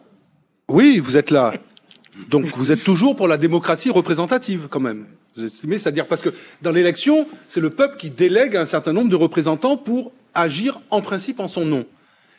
Speaker 3: Oui, vous êtes là. Donc vous êtes toujours pour la démocratie représentative quand même. Vous estimez, c'est-à-dire parce que dans l'élection, c'est le peuple qui délègue un certain nombre de représentants pour agir en principe en son nom.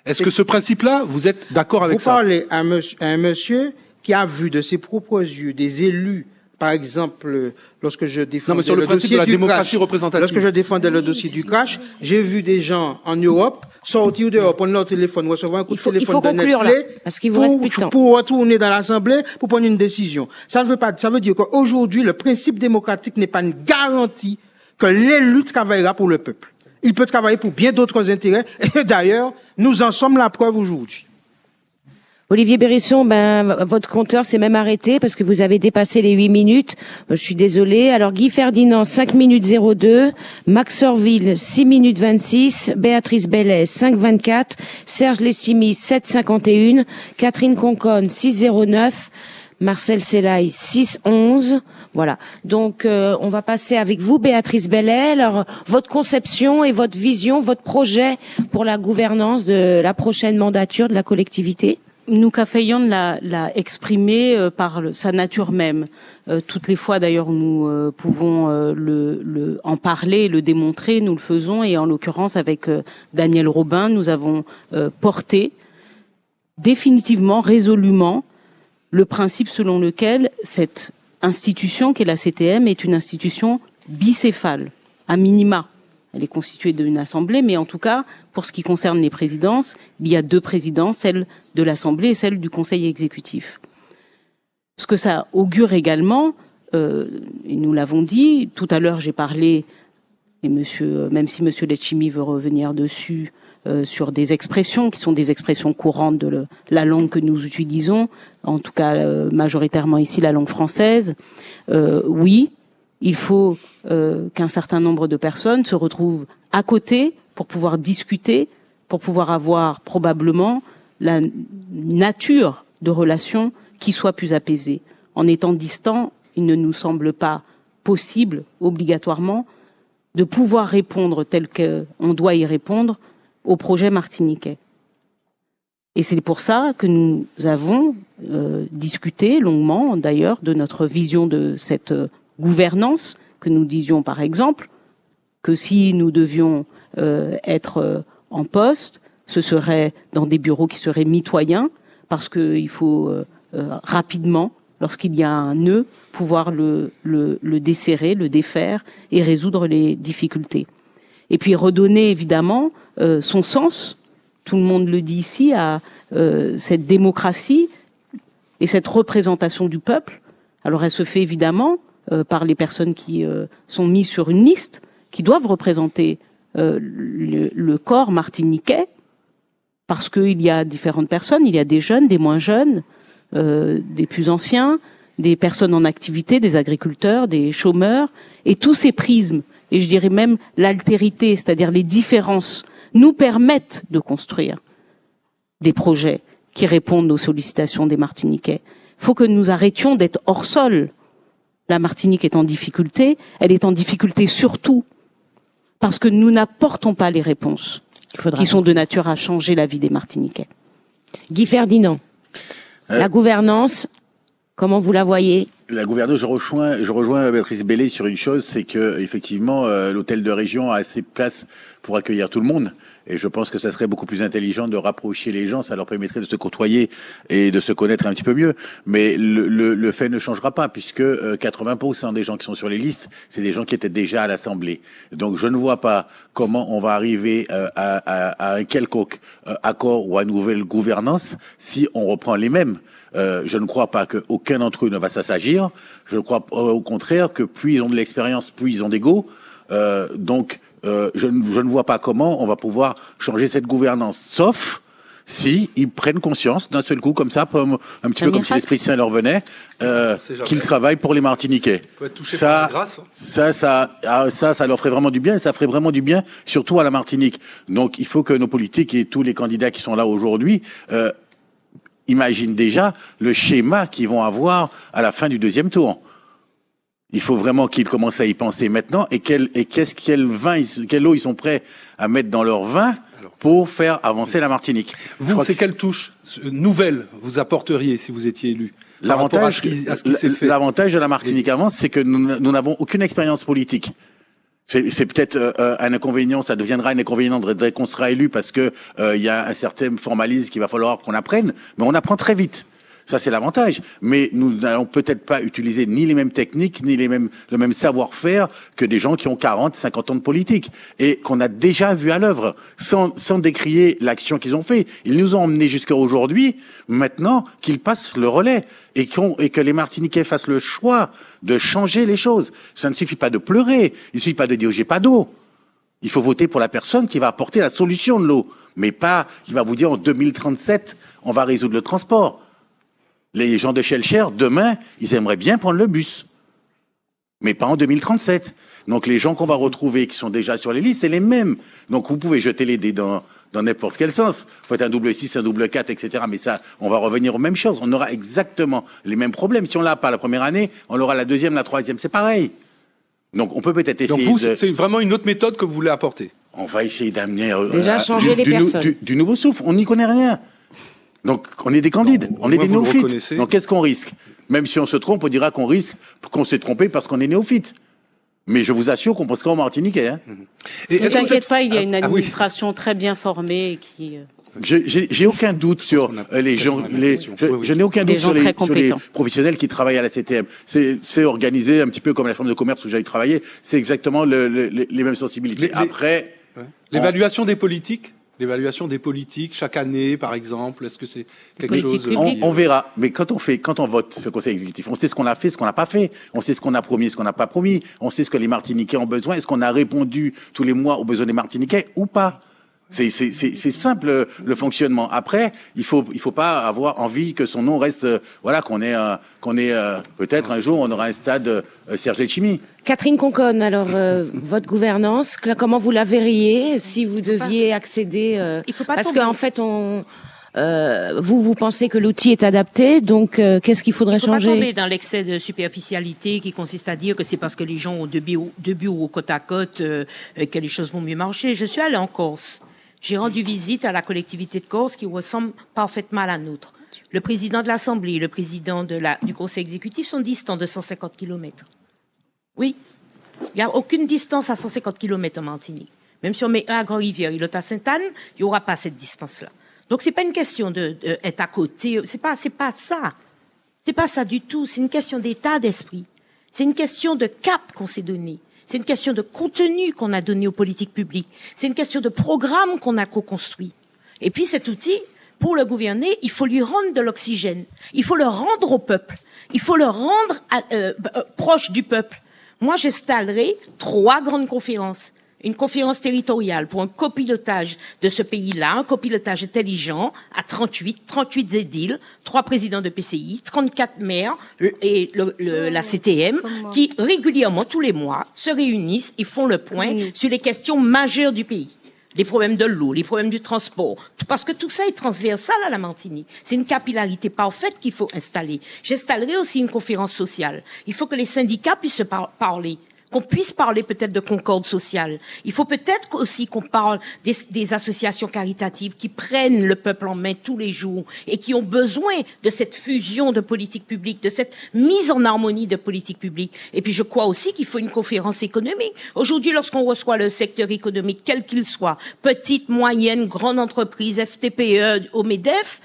Speaker 3: Est-ce que ce principe-là, vous êtes d'accord avec ça?
Speaker 15: Vous parlez à un monsieur qui a vu de ses propres yeux des élus, par exemple, lorsque je défendais le dossier de la démocratie représentative. Lorsque je défendais le dossier du crash, j'ai vu des gens en Europe sortir dehors, prendre leur téléphone, recevoir un coup de téléphone de Nestlé,
Speaker 2: parce qu'il vous reste plus de temps,
Speaker 15: pour retourner dans l'Assemblée pour prendre une décision. Ça veut dire qu'aujourd'hui, le principe démocratique n'est pas une garantie que l'élu travaillera pour le peuple. Il peut travailler pour bien d'autres intérêts, et d'ailleurs, nous en sommes la preuve aujourd'hui.
Speaker 2: Olivier Bérisson, votre compteur s'est même arrêté parce que vous avez dépassé les 8 minutes. Je suis désolée. Alors, Guy Ferdinand, 5 minutes 02. Max Orville, 6 minutes 26. Béatrice Bellet, 5,24. Serge Lessimi, 7,51. Catherine Conconne, 6,09. Marcel Selaï, 6,11. Voilà. Donc, on va passer avec vous, Béatrice Bellet. Alors, votre conception et votre vision, votre projet pour la gouvernance de la prochaine mandature de la collectivité.
Speaker 6: Nouka Fayon l'a exprimé par sa nature même. Toutes les fois d'ailleurs nous pouvons en parler, le démontrer, nous le faisons, et en l'occurrence avec Daniel Robin, nous avons porté définitivement, résolument, le principe selon lequel cette institution qu'est la CTM est une institution bicéphale, à minima. Elle est constituée d'une assemblée, mais en tout cas, pour ce qui concerne les présidences, il y a 2 présidences, celle de l'Assemblée et celle du Conseil exécutif. Ce que ça augure également, et nous l'avons dit, tout à l'heure j'ai parlé, et même si monsieur Letchimy veut revenir dessus, sur des expressions qui sont des expressions courantes de la langue que nous utilisons, en tout cas majoritairement ici la langue française, oui, il faut qu'un certain nombre de personnes se retrouvent à côté pour pouvoir discuter, pour pouvoir avoir probablement la nature de relations qui soit plus apaisée. En étant distants, il ne nous semble pas possible, obligatoirement, de pouvoir répondre tel qu'on doit y répondre au projet martiniquais. Et c'est pour ça que nous avons discuté longuement, d'ailleurs, de notre vision de cette gouvernance, que nous disions par exemple que si nous devions être en poste, ce serait dans des bureaux qui seraient mitoyens, parce qu'il faut rapidement lorsqu'il y a un nœud, pouvoir le desserrer, le défaire et résoudre les difficultés. Et puis redonner évidemment son sens, tout le monde le dit ici, à cette démocratie et cette représentation du peuple. Alors elle se fait évidemment par les personnes qui sont mises sur une liste, qui doivent représenter le corps martiniquais, parce qu'il y a différentes personnes, il y a des jeunes, des moins jeunes, des plus anciens, des personnes en activité, des agriculteurs, des chômeurs, et tous ces prismes, et je dirais même l'altérité, c'est-à-dire les différences, nous permettent de construire des projets qui répondent aux sollicitations des Martiniquais. Il faut que nous arrêtions d'être hors sol. La Martinique est en difficulté, elle est en difficulté surtout parce que nous n'apportons pas les réponses qui sont de nature à changer la vie des Martiniquais.
Speaker 2: Guy Ferdinand, la gouvernance, comment vous la voyez?
Speaker 7: La gouvernance, je rejoins Béatrice Bellé sur une chose, c'est que effectivement l'hôtel de région a assez de place pour accueillir tout le monde. Et je pense que ça serait beaucoup plus intelligent de rapprocher les gens, ça leur permettrait de se côtoyer et de se connaître un petit peu mieux. Mais le fait ne changera pas, puisque 80% des gens qui sont sur les listes, c'est des gens qui étaient déjà à l'Assemblée. Donc je ne vois pas comment on va arriver à un quelconque accord ou à une nouvelle gouvernance si on reprend les mêmes. Je ne crois pas qu'aucun d'entre eux ne va s'assagir. Je crois au contraire que plus ils ont de l'expérience, plus ils ont d'ego. Donc je ne vois pas comment on va pouvoir changer cette gouvernance, sauf si ils prennent conscience d'un seul coup, comme ça, un petit peu comme si l'Esprit Saint leur venait, qu'ils travaillent pour les Martiniquais. Ça leur ferait vraiment du bien, et ça ferait vraiment du bien, surtout à la Martinique. Donc il faut que nos politiques et tous les candidats qui sont là aujourd'hui imaginent déjà le schéma qu'ils vont avoir à la fin du deuxième tour. Il faut vraiment qu'ils commencent à y penser maintenant et quel eau ils sont prêts à mettre dans leur vin pour faire avancer la Martinique.
Speaker 3: Vous, c'est quelle touche nouvelle vous apporteriez si vous étiez élu?
Speaker 7: L'avantage de la Martinique avance, c'est que nous n'avons aucune expérience politique. C'est peut-être un inconvénient, ça deviendra un inconvénient dès qu'on sera élu parce que il y a un certain formalisme qu'il va falloir qu'on apprenne, mais on apprend très vite. Ça, c'est l'avantage. Mais nous n'allons peut-être pas utiliser ni les mêmes techniques, ni le même savoir-faire que des gens qui ont 40, 50 ans de politique et qu'on a déjà vu à l'œuvre, sans décrier l'action qu'ils ont fait. Ils nous ont emmenés jusqu'à aujourd'hui. Maintenant, qu'ils passent le relais et que les Martiniquais fassent le choix de changer les choses. Ça ne suffit pas de pleurer. Il ne suffit pas de dire j'ai pas d'eau. Il faut voter pour la personne qui va apporter la solution de l'eau, mais pas qui va vous dire en 2037 on va résoudre le transport. Les gens de Shellcher, demain, ils aimeraient bien prendre le bus. Mais pas en 2037. Donc les gens qu'on va retrouver qui sont déjà sur les listes, c'est les mêmes. Donc vous pouvez jeter les dés dans n'importe quel sens. Faut être un double 6, un double 4, etc. Mais ça, on va revenir aux mêmes choses. On aura exactement les mêmes problèmes. Si on l'a pas la première année, on l'aura la deuxième, la troisième. C'est pareil. Donc on peut peut-être essayer.
Speaker 3: Donc vous, c'est vraiment une autre méthode que vous voulez apporter.
Speaker 7: On va essayer d'amener
Speaker 2: déjà changer les personnes.
Speaker 7: Du nouveau souffle. On n'y connaît rien. Donc, on est des candides, on est des néophytes. Donc, qu'est-ce qu'on risque? Même si on se trompe, on dira qu'on risque, qu'on s'est trompé parce qu'on est néophyte. Mais je vous assure qu'on pensera en Martiniquais. Hein.
Speaker 6: Ne t'inquiète pas, il y a une administration très bien formée qui...
Speaker 7: J'ai aucun doute sur les gens, je n'ai aucun doute sur les professionnels qui travaillent à la CTM. C'est organisé un petit peu comme la chambre de commerce où j'avais travaillé. C'est exactement les mêmes sensibilités. Après...
Speaker 3: L'évaluation des politiques? L'évaluation des politiques chaque année, par exemple, est-ce que c'est quelque chose?
Speaker 7: On verra. Mais quand on vote ce conseil exécutif, on sait ce qu'on a fait, ce qu'on n'a pas fait. On sait ce qu'on a promis, ce qu'on n'a pas promis. On sait ce que les Martiniquais ont besoin. Est-ce qu'on a répondu tous les mois aux besoins des Martiniquais ou pas? C'est simple le fonctionnement. Après, il faut pas avoir envie que son nom reste, voilà, qu'on ait peut-être un jour on aura un stade Serge Letchimy.
Speaker 2: Catherine Conconne, alors votre gouvernance, comment vous la verriez si vous deviez accéder parce qu'en fait vous pensez que l'outil est adapté, donc qu'est-ce qu'il faudrait changer?
Speaker 8: Il ne faut pas tomber dans l'excès de superficialité qui consiste à dire que c'est parce que les gens ont deux bureaux au côte à côte que les choses vont mieux marcher. Je suis allée en Corse. J'ai rendu visite à la collectivité de Corse qui ressemble parfaitement à la nôtre. Le président de l'Assemblée et le président du Conseil exécutif sont distants de 150 km. Oui, il n'y a aucune distance à 150 km en Martinique. Même si on met un à Grand-Rivière et l'autre à Sainte-Anne, il n'y aura pas cette distance-là. Donc c'est pas une question d'être à côté. C'est pas ça. C'est pas ça du tout. C'est une question d'état d'esprit. C'est une question de cap qu'on s'est donné. C'est une question de contenu qu'on a donné aux politiques publiques. C'est une question de programme qu'on a co-construit. Et puis cet outil, pour le gouverner, il faut lui rendre de l'oxygène. Il faut le rendre au peuple. Il faut le rendre proche du peuple. Moi, j'installerai 3 grandes conférences. Une conférence territoriale pour un copilotage de ce pays-là, un copilotage intelligent à 38 édiles, 3 présidents de PCI, 34 maires et la CTM qui régulièrement, tous les mois, se réunissent et font le point sur les questions majeures du pays. Les problèmes de l'eau, les problèmes du transport, parce que tout ça est transversal à la Martinique. C'est une capillarité parfaite qu'il faut installer. J'installerai aussi une conférence sociale. Il faut que les syndicats puissent se parler. Qu'on puisse parler peut-être de concorde sociale. Il faut peut-être aussi qu'on parle des associations caritatives qui prennent le peuple en main tous les jours et qui ont besoin de cette fusion de politique publique, de cette mise en harmonie de politique publique. Et puis je crois aussi qu'il faut une conférence économique. Aujourd'hui, lorsqu'on reçoit le secteur économique, quel qu'il soit, petite, moyenne, grande entreprise, FTPE, au MEDEF,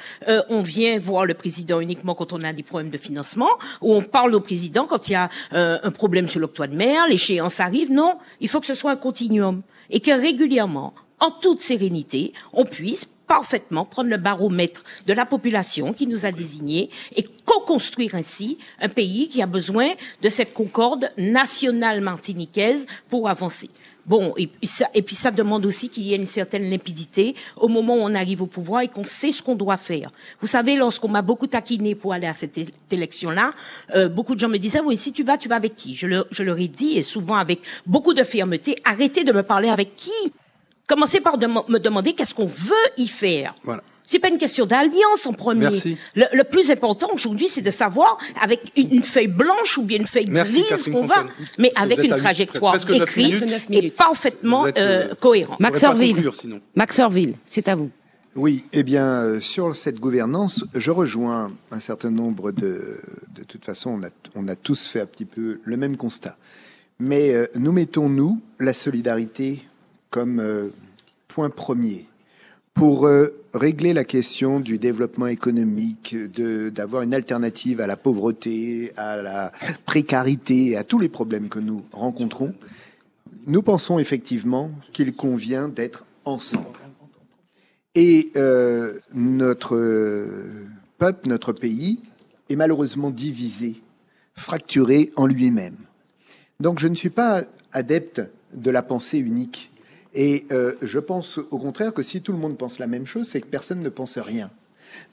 Speaker 8: on vient voir le président uniquement quand on a des problèmes de financement, ou on parle au président quand il y a un problème sur l'octroi de mer, l'échéance arrive. Non, il faut que ce soit un continuum et que régulièrement, en toute sérénité, on puisse parfaitement prendre le baromètre de la population qui nous a désignés et co-construire ainsi un pays qui a besoin de cette concorde nationale martiniquaise pour avancer. Bon, et puis ça demande aussi qu'il y ait une certaine limpidité au moment où on arrive au pouvoir et qu'on sait ce qu'on doit faire. Vous savez, lorsqu'on m'a beaucoup taquiné pour aller à cette élection-là, beaucoup de gens me disaient, oui, si tu vas avec qui? Je leur ai dit, et souvent avec beaucoup de fermeté, arrêtez de me parler avec qui. Commencez par me demander qu'est-ce qu'on veut y faire. Voilà. C'est pas une question d'alliance en premier.
Speaker 3: Merci.
Speaker 8: Le plus important aujourd'hui, c'est de savoir avec une feuille blanche ou bien une feuille grise qu'on va, mais avec une trajectoire écrite et parfaitement cohérente.
Speaker 2: Max Orville, c'est à vous.
Speaker 14: Oui, eh bien, sur cette gouvernance, je rejoins un certain nombre de toute façon, on a tous fait un petit peu le même constat. Mais nous mettons, nous, la solidarité comme point premier pour régler la question du développement économique, d'avoir une alternative à la pauvreté, à la précarité, à tous les problèmes que nous rencontrons. Nous pensons effectivement qu'il convient d'être ensemble. Et notre peuple, notre pays, est malheureusement divisé, fracturé en lui-même. Donc je ne suis pas adepte de la pensée unique. Et je pense au contraire que si tout le monde pense la même chose, c'est que personne ne pense rien.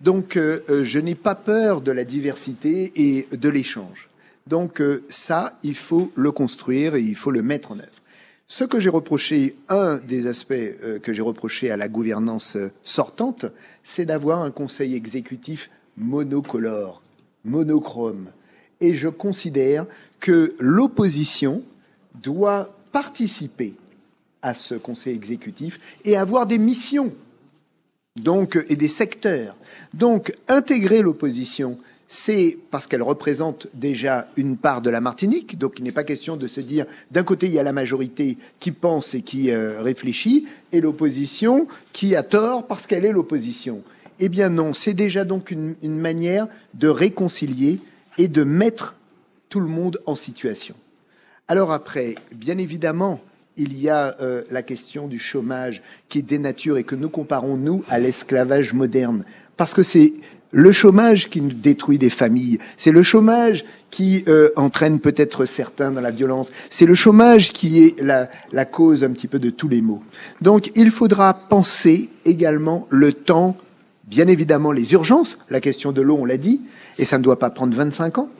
Speaker 14: Donc je n'ai pas peur de la diversité et de l'échange. Donc ça, il faut le construire et il faut le mettre en œuvre. Ce que j'ai reproché, un des aspects que j'ai reproché à la gouvernance sortante, c'est d'avoir un conseil exécutif monocolore, monochrome. Et je considère que l'opposition doit participer à ce conseil exécutif et avoir des missions donc et des secteurs. Donc intégrer l'opposition, c'est parce qu'elle représente déjà une part de la Martinique, donc il n'est pas question de se dire d'un côté il y a la majorité qui pense et qui réfléchit et l'opposition qui a tort parce qu'elle est l'opposition. Eh bien non, c'est déjà donc une manière de réconcilier et de mettre tout le monde en situation. Alors après, bien évidemment, il y a la question du chômage qui dénature et que nous comparons, nous, à l'esclavage moderne. Parce que c'est le chômage qui nous détruit des familles. C'est le chômage qui entraîne peut-être certains dans la violence. C'est le chômage qui est la cause un petit peu de tous les maux. Donc il faudra penser également le temps, bien évidemment les urgences. La question de l'eau, on l'a dit, et ça ne doit pas prendre 25 ans.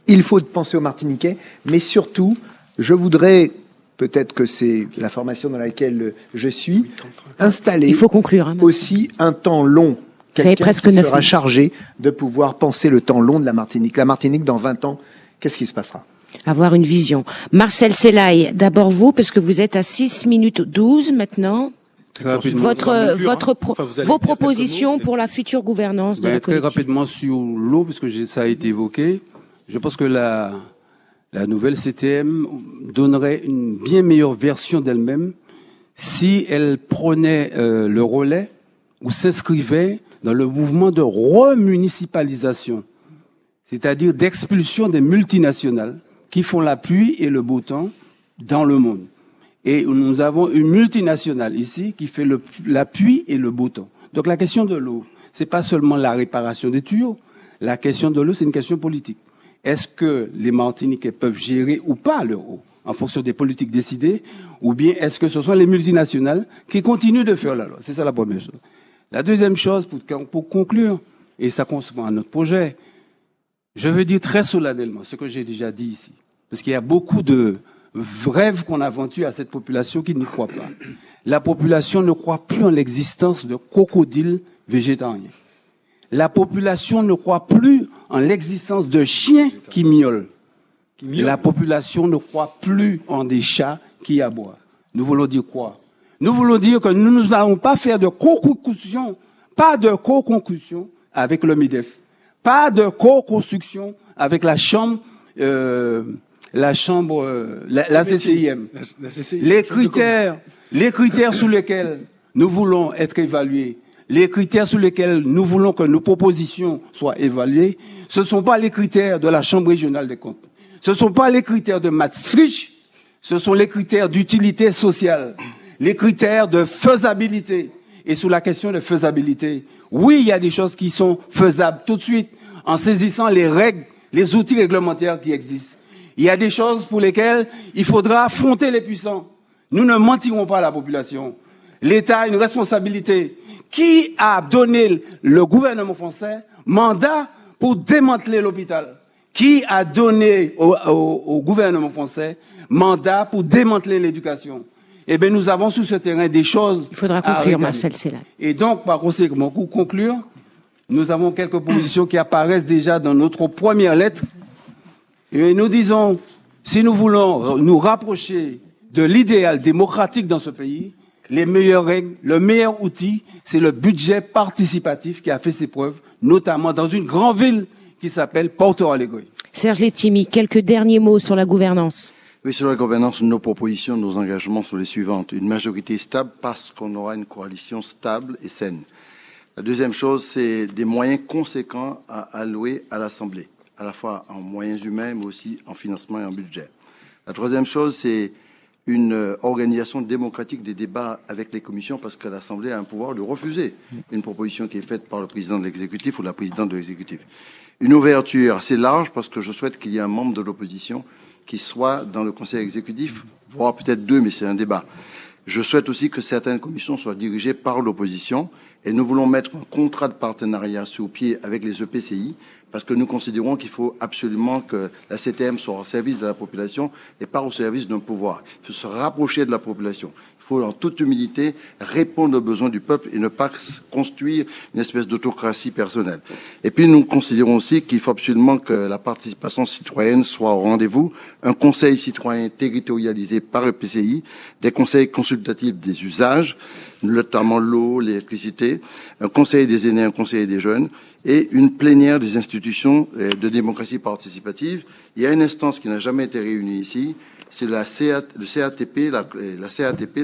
Speaker 14: Il faut penser aux Martiniquais, mais surtout, je voudrais... Peut-être que c'est la formation dans laquelle je suis, installer aussi un temps long. Quelqu'un qui sera chargé de pouvoir penser le temps long de la Martinique. La Martinique, dans 20 ans, qu'est-ce qui se passera?
Speaker 2: Avoir une vision. Marcel Selaï, d'abord vous, parce que vous êtes à 6 minutes 12 maintenant. Vos propositions pour la future gouvernance de la
Speaker 5: Très rapidement sur l'eau, parce que ça a été évoqué. Je pense que la nouvelle CTM donnerait une bien meilleure version d'elle-même si elle prenait le relais ou s'inscrivait dans le mouvement de remunicipalisation. c'est-à-dire d'expulsion des multinationales qui font la pluie et le beau temps dans le monde. Et nous avons une multinationale ici qui fait la pluie et le beau temps. Donc la question de l'eau, c'est pas seulement la réparation des tuyaux. La question de l'eau, c'est une question politique. Est-ce que les Martiniquais peuvent gérer ou pas leur eau en fonction des politiques décidées, ou bien est-ce que ce sont les multinationales qui continuent de faire la loi? C'est ça la première chose. La deuxième chose, pour conclure, et ça correspond à notre projet, je veux dire très solennellement ce que j'ai déjà dit ici, parce qu'il y a beaucoup de rêves qu'on aventure à cette population qui n'y croit pas. La population ne croit plus en l'existence de crocodiles végétariens. La population ne croit plus en l'existence de chiens qui miaulent. La population ne croit plus en des chats qui aboient. Nous voulons dire quoi? Nous voulons dire que nous n'allons pas faire de co-concussion, pas de co-concussion avec le MEDEF, pas de co-construction avec la CCIM. Les critères sous lesquels nous voulons être évalués, les critères sous lesquels nous voulons que nos propositions soient évaluées, ce ne sont pas les critères de la Chambre régionale des comptes. Ce ne sont pas les critères de Maastricht, ce sont les critères d'utilité sociale, les critères de faisabilité. Et sous la question de faisabilité, oui, il y a des choses qui sont faisables tout de suite en saisissant les règles, les outils réglementaires qui existent. Il y a des choses pour lesquelles il faudra affronter les puissants. Nous ne mentirons pas à la population. L'État a une responsabilité. Qui a donné le gouvernement français mandat pour démanteler l'hôpital? Qui a donné au gouvernement français mandat pour démanteler l'éducation? Eh bien, nous avons sur ce terrain des choses.
Speaker 2: Il faudra conclure, Marcel Célan.
Speaker 5: Et donc, par conséquent, pour conclure, nous avons quelques positions qui apparaissent déjà dans notre première lettre. Et nous disons, si nous voulons nous rapprocher de l'idéal démocratique dans ce pays, les meilleures règles, le meilleur outil, c'est le budget participatif qui a fait ses preuves, notamment dans une grande ville qui s'appelle Porto Alegre.
Speaker 2: Serge Letchimy, quelques derniers mots sur la gouvernance.
Speaker 4: Oui, sur la gouvernance, nos propositions, nos engagements sont les suivantes. Une majorité stable parce qu'on aura une coalition stable et saine. La deuxième chose, c'est des moyens conséquents à allouer à l'Assemblée, à la fois en moyens humains, mais aussi en financement et en budget. La troisième chose, c'est une organisation démocratique des débats avec les commissions, parce que l'Assemblée a un pouvoir de refuser une proposition qui est faite par le président de l'exécutif ou la présidente de l'exécutif. Une ouverture assez large, parce que je souhaite qu'il y ait un membre de l'opposition qui soit dans le conseil exécutif, voire peut-être deux, mais c'est un débat. Je souhaite aussi que certaines commissions soient dirigées par l'opposition, et nous voulons mettre un contrat de partenariat sur pied avec les EPCI, parce que nous considérons qu'il faut absolument que la CTM soit au service de la population et pas au service d'un pouvoir. Il faut se rapprocher de la population. Il faut, en toute humilité, répondre aux besoins du peuple et ne pas construire une espèce d'autocratie personnelle. Et puis, nous considérons aussi qu'il faut absolument que la participation citoyenne soit au rendez-vous. Un conseil citoyen territorialisé par le PCI, des conseils consultatifs des usages, notamment l'eau, l'électricité, un conseil des aînés, un conseil des jeunes, et une plénière des institutions de démocratie participative. Il y a une instance qui n'a jamais été réunie ici, c'est le CATP,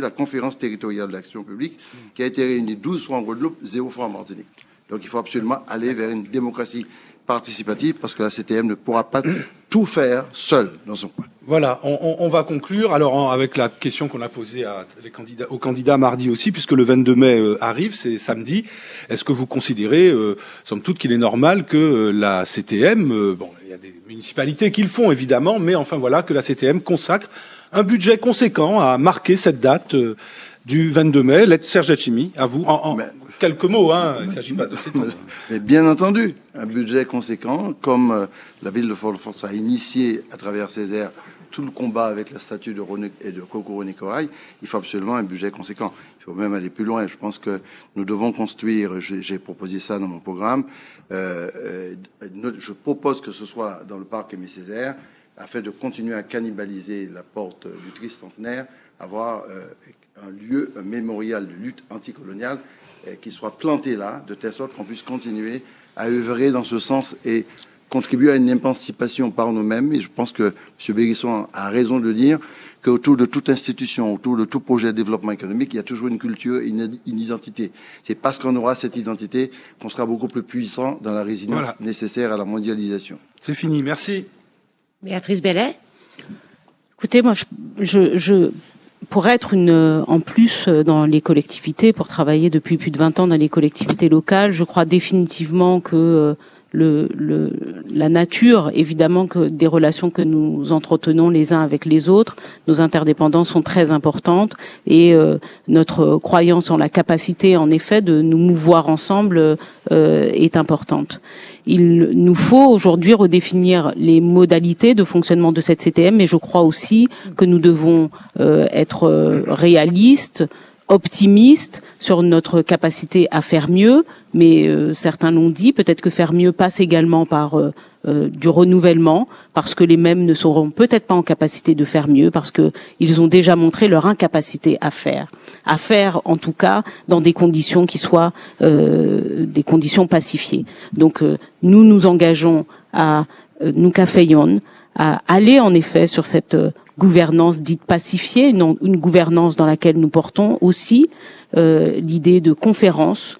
Speaker 4: la Conférence territoriale de l'action publique, qui a été réunie 12 fois en Guadeloupe, 0 fois en Martinique. Donc il faut absolument aller vers une démocratie participative, parce que la CTM ne pourra pas tout faire seule dans son coin.
Speaker 3: Voilà, on va conclure. Alors avec la question qu'on a posée aux candidats mardi aussi, puisque le 22 mai arrive, c'est samedi. Est-ce que vous considérez, somme toute, qu'il est normal que la CTM, bon, il y a des municipalités qui le font évidemment, mais enfin voilà, que la CTM consacre un budget conséquent à marquer cette date du 22 mai. Serge Letchimy, à vous. Quelques mots, hein, il ne s'agit pas de s'étendre.
Speaker 4: Mais bien entendu, un budget conséquent, comme la ville de Fort-de-France a initié à travers Césaire tout le combat avec la statue de Coco René Corail, il faut absolument un budget conséquent. Il faut même aller plus loin. Je pense que nous devons construire, j'ai proposé ça dans mon programme, je propose que ce soit dans le parc Aimé Césaire, afin de continuer à cannibaliser la porte du tricentenaire, avoir un lieu, un mémorial de lutte anticoloniale qui soit planté là, de telle sorte qu'on puisse continuer à œuvrer dans ce sens et contribuer à une émancipation par nous-mêmes. Et je pense que M. Bérisson a raison de dire qu'autour de toute institution, autour de tout projet de développement économique, il y a toujours une culture, une identité. C'est parce qu'on aura cette identité qu'on sera beaucoup plus puissant dans la résilience nécessaire à la mondialisation.
Speaker 3: C'est fini, merci.
Speaker 2: Béatrice Bellet.
Speaker 6: Écoutez, moi, pour être en plus dans les collectivités, pour travailler depuis plus de 20 ans dans les collectivités locales, je crois définitivement que la nature, évidemment, que des relations que nous entretenons les uns avec les autres, nos interdépendances sont très importantes et notre croyance en la capacité, en effet, de nous mouvoir ensemble est importante. Il nous faut aujourd'hui redéfinir les modalités de fonctionnement de cette CTM, mais je crois aussi que nous devons être réalistes, optimistes sur notre capacité à faire mieux, mais certains l'ont dit, peut-être que faire mieux passe également par du renouvellement, parce que les mêmes ne seront peut-être pas en capacité de faire mieux, parce que ils ont déjà montré leur incapacité à faire en tout cas dans des conditions qui soient des conditions pacifiées. Donc nous nous engageons à nous caféyon, à aller en effet sur cette gouvernance dite pacifiée, une gouvernance dans laquelle nous portons aussi l'idée de conférence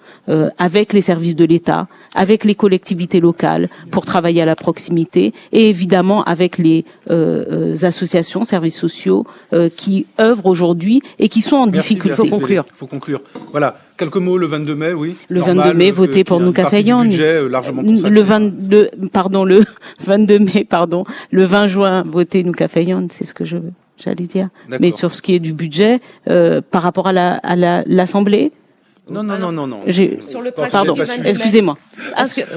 Speaker 6: avec les services de l'État, avec les collectivités locales pour travailler à la proximité et évidemment avec les associations, services sociaux qui œuvrent aujourd'hui et qui sont en difficulté.
Speaker 3: Il faut conclure. Voilà, quelques mots le 22 mai, oui.
Speaker 6: Le 22 mai, voté pour nous caféyon. Le 22 mai, pardon. Le 20 juin, voté nous caféyon, c'est ce que j'allais dire. Mais sur ce qui est du budget, par rapport à l'Assemblée.
Speaker 3: Non.
Speaker 6: Sur le principe, pardon, excusez-moi.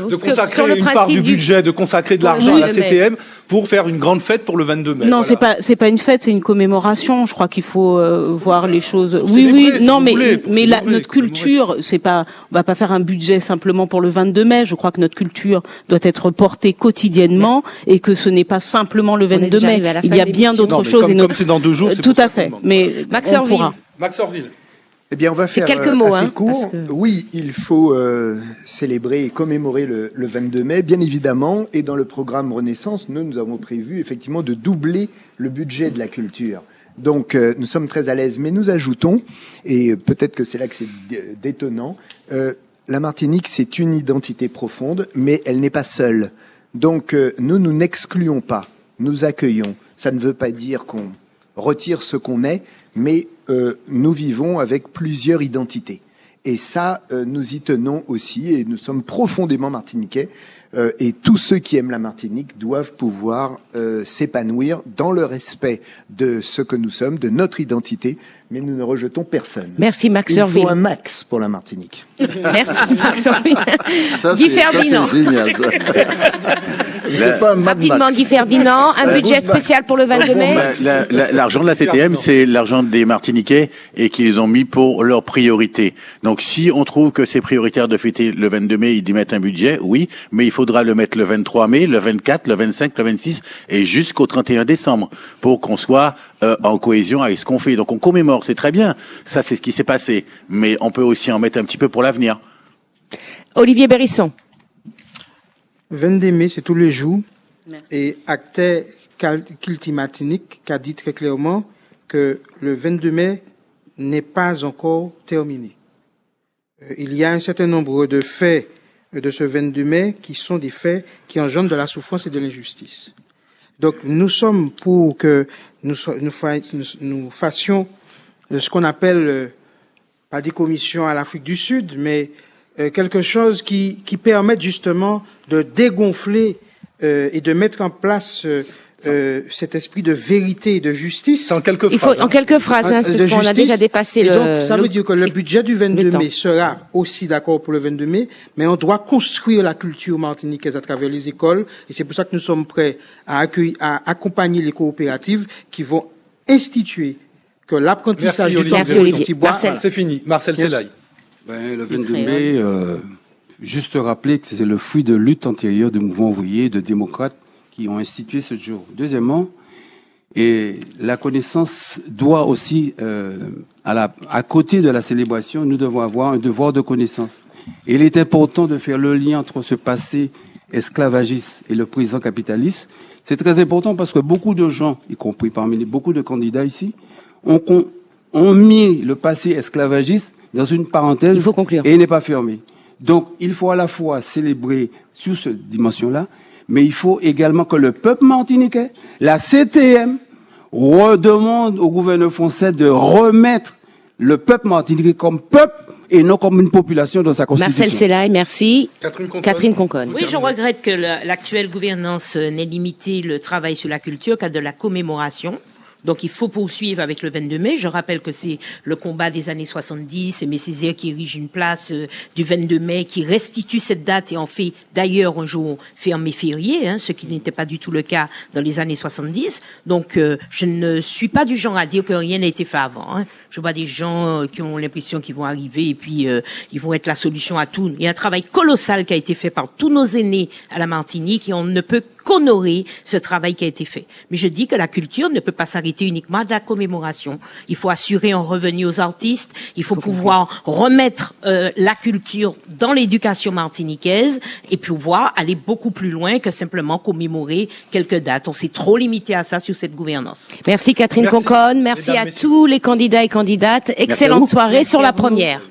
Speaker 3: De consacrer une part du budget, de consacrer de l'argent à la CTM pour faire une grande fête pour le 22 mai.
Speaker 6: Non, c'est pas une fête, c'est une commémoration. Je crois qu'il faut voir les choses. Notre culture, c'est pas, on va pas faire un budget simplement pour le 22 mai. Je crois que notre culture doit être portée quotidiennement et que ce n'est pas simplement le 22 mai. Il y a bien d'autres choses.
Speaker 3: Comme c'est dans 2 jours, c'est
Speaker 6: tout à fait. Mais
Speaker 2: Max Orville.
Speaker 3: Max Orville.
Speaker 14: Eh bien, on va faire
Speaker 2: quelques mots,
Speaker 14: assez court. Oui, il faut célébrer et commémorer le 22 mai, bien évidemment. Et dans le programme Renaissance, nous avons prévu effectivement de doubler le budget de la culture. Donc, nous sommes très à l'aise, mais nous ajoutons, et peut-être que c'est là que c'est détonnant, la Martinique, c'est une identité profonde, mais elle n'est pas seule. Donc, nous n'excluons pas, nous accueillons. Ça ne veut pas dire qu'on retire ce qu'on est, mais nous vivons avec plusieurs identités. Et ça, nous y tenons aussi, et nous sommes profondément martiniquais. Et tous ceux qui aiment la Martinique doivent pouvoir s'épanouir dans le respect de ce que nous sommes, de notre identité, mais nous ne rejetons personne.
Speaker 2: Merci Max Orville.
Speaker 14: Il faut un max pour la Martinique.
Speaker 2: Merci Max Orville. Guy Ferdinand.
Speaker 4: C'est génial, ça.
Speaker 2: Rapidement, Guy Ferdinand, un budget spécial pour le 22 mai.
Speaker 7: L'argent de la CTM, c'est l'argent des Martiniquais et qu'ils ont mis pour leurs priorités. Donc, si on trouve que c'est prioritaire de fêter le 22 mai, ils y mettent un budget, oui, mais il faudra le mettre le 23 mai, le 24, le 25, le 26 et jusqu'au 31 décembre pour qu'on soit en cohésion avec ce qu'on fait. Donc, on commémore, c'est très bien. Ça, c'est ce qui s'est passé. Mais on peut aussi en mettre un petit peu pour l'avenir.
Speaker 2: Olivier Bérisson.
Speaker 15: 22 mai, c'est tous les jours. Merci. Et Acte Kilti Martinique qui a dit très clairement que le 22 mai n'est pas encore terminé. Il y a un certain nombre de faits de ce 22 mai qui sont des faits qui engendrent de la souffrance et de l'injustice. Donc nous sommes pour que nous fassions ce qu'on appelle, pas des commissions à l'Afrique du Sud, mais quelque chose qui permette justement de dégonfler et de mettre en place cet esprit de vérité et de justice.
Speaker 3: En quelques phrases.
Speaker 2: En quelques phrases, parce qu'on a déjà dépassé
Speaker 15: et donc, ça veut dire que le budget du 22 mai sera aussi d'accord pour le 22 mai, mais on doit construire la culture martiniquaise à travers les écoles, et c'est pour ça que nous sommes prêts à accompagner les coopératives qui vont instituer que l'apprentissage du temps de sortie bois.
Speaker 3: C'est fini. Marcel Selaï.
Speaker 5: Le 22 mai, juste rappeler que c'est le fruit de lutte antérieure de mouvements ouvriers, de démocrates qui ont institué ce jour. Deuxièmement, et la connaissance doit aussi, à côté de la célébration, nous devons avoir un devoir de connaissance. Et il est important de faire le lien entre ce passé esclavagiste et le président capitaliste. C'est très important parce que beaucoup de gens, y compris parmi beaucoup de candidats ici, ont mis le passé esclavagiste dans une parenthèse. Il faut conclure. Et il n'est pas fermé. Donc, il faut à la fois célébrer sur cette dimension-là, mais il faut également que le peuple martiniquais, la CTM, redemande au gouvernement français de remettre le peuple martiniquais comme peuple et non comme une population dans sa constitution.
Speaker 2: Marcel Selaï, merci. Catherine Conconne.
Speaker 8: Oui, je regrette que l'actuelle gouvernance n'ait limité le travail sur la culture qu'à de la commémoration. Donc il faut poursuivre avec le 22 mai. Je rappelle que c'est le combat des années 70, Aimé Césaire qui érige une place du 22 mai, qui restitue cette date et en fait d'ailleurs un jour férié férié, ce qui n'était pas du tout le cas dans les années 70. Donc je ne suis pas du genre à dire que rien n'a été fait avant. Je vois des gens qui ont l'impression qu'ils vont arriver et puis ils vont être la solution à tout. Il y a un travail colossal qui a été fait par tous nos aînés à la Martinique et on ne peut qu'honorer ce travail qui a été fait. Mais je dis que la culture ne peut pas s'arrêter uniquement à de la commémoration. Il faut assurer un revenu aux artistes, il faut pouvoir remettre la culture dans l'éducation martiniquaise et pouvoir aller beaucoup plus loin que simplement commémorer quelques dates. On s'est trop limité à ça sur cette gouvernance.
Speaker 2: Merci Catherine Conconne, merci à tous les candidats et candidates. Excellente soirée sur la première.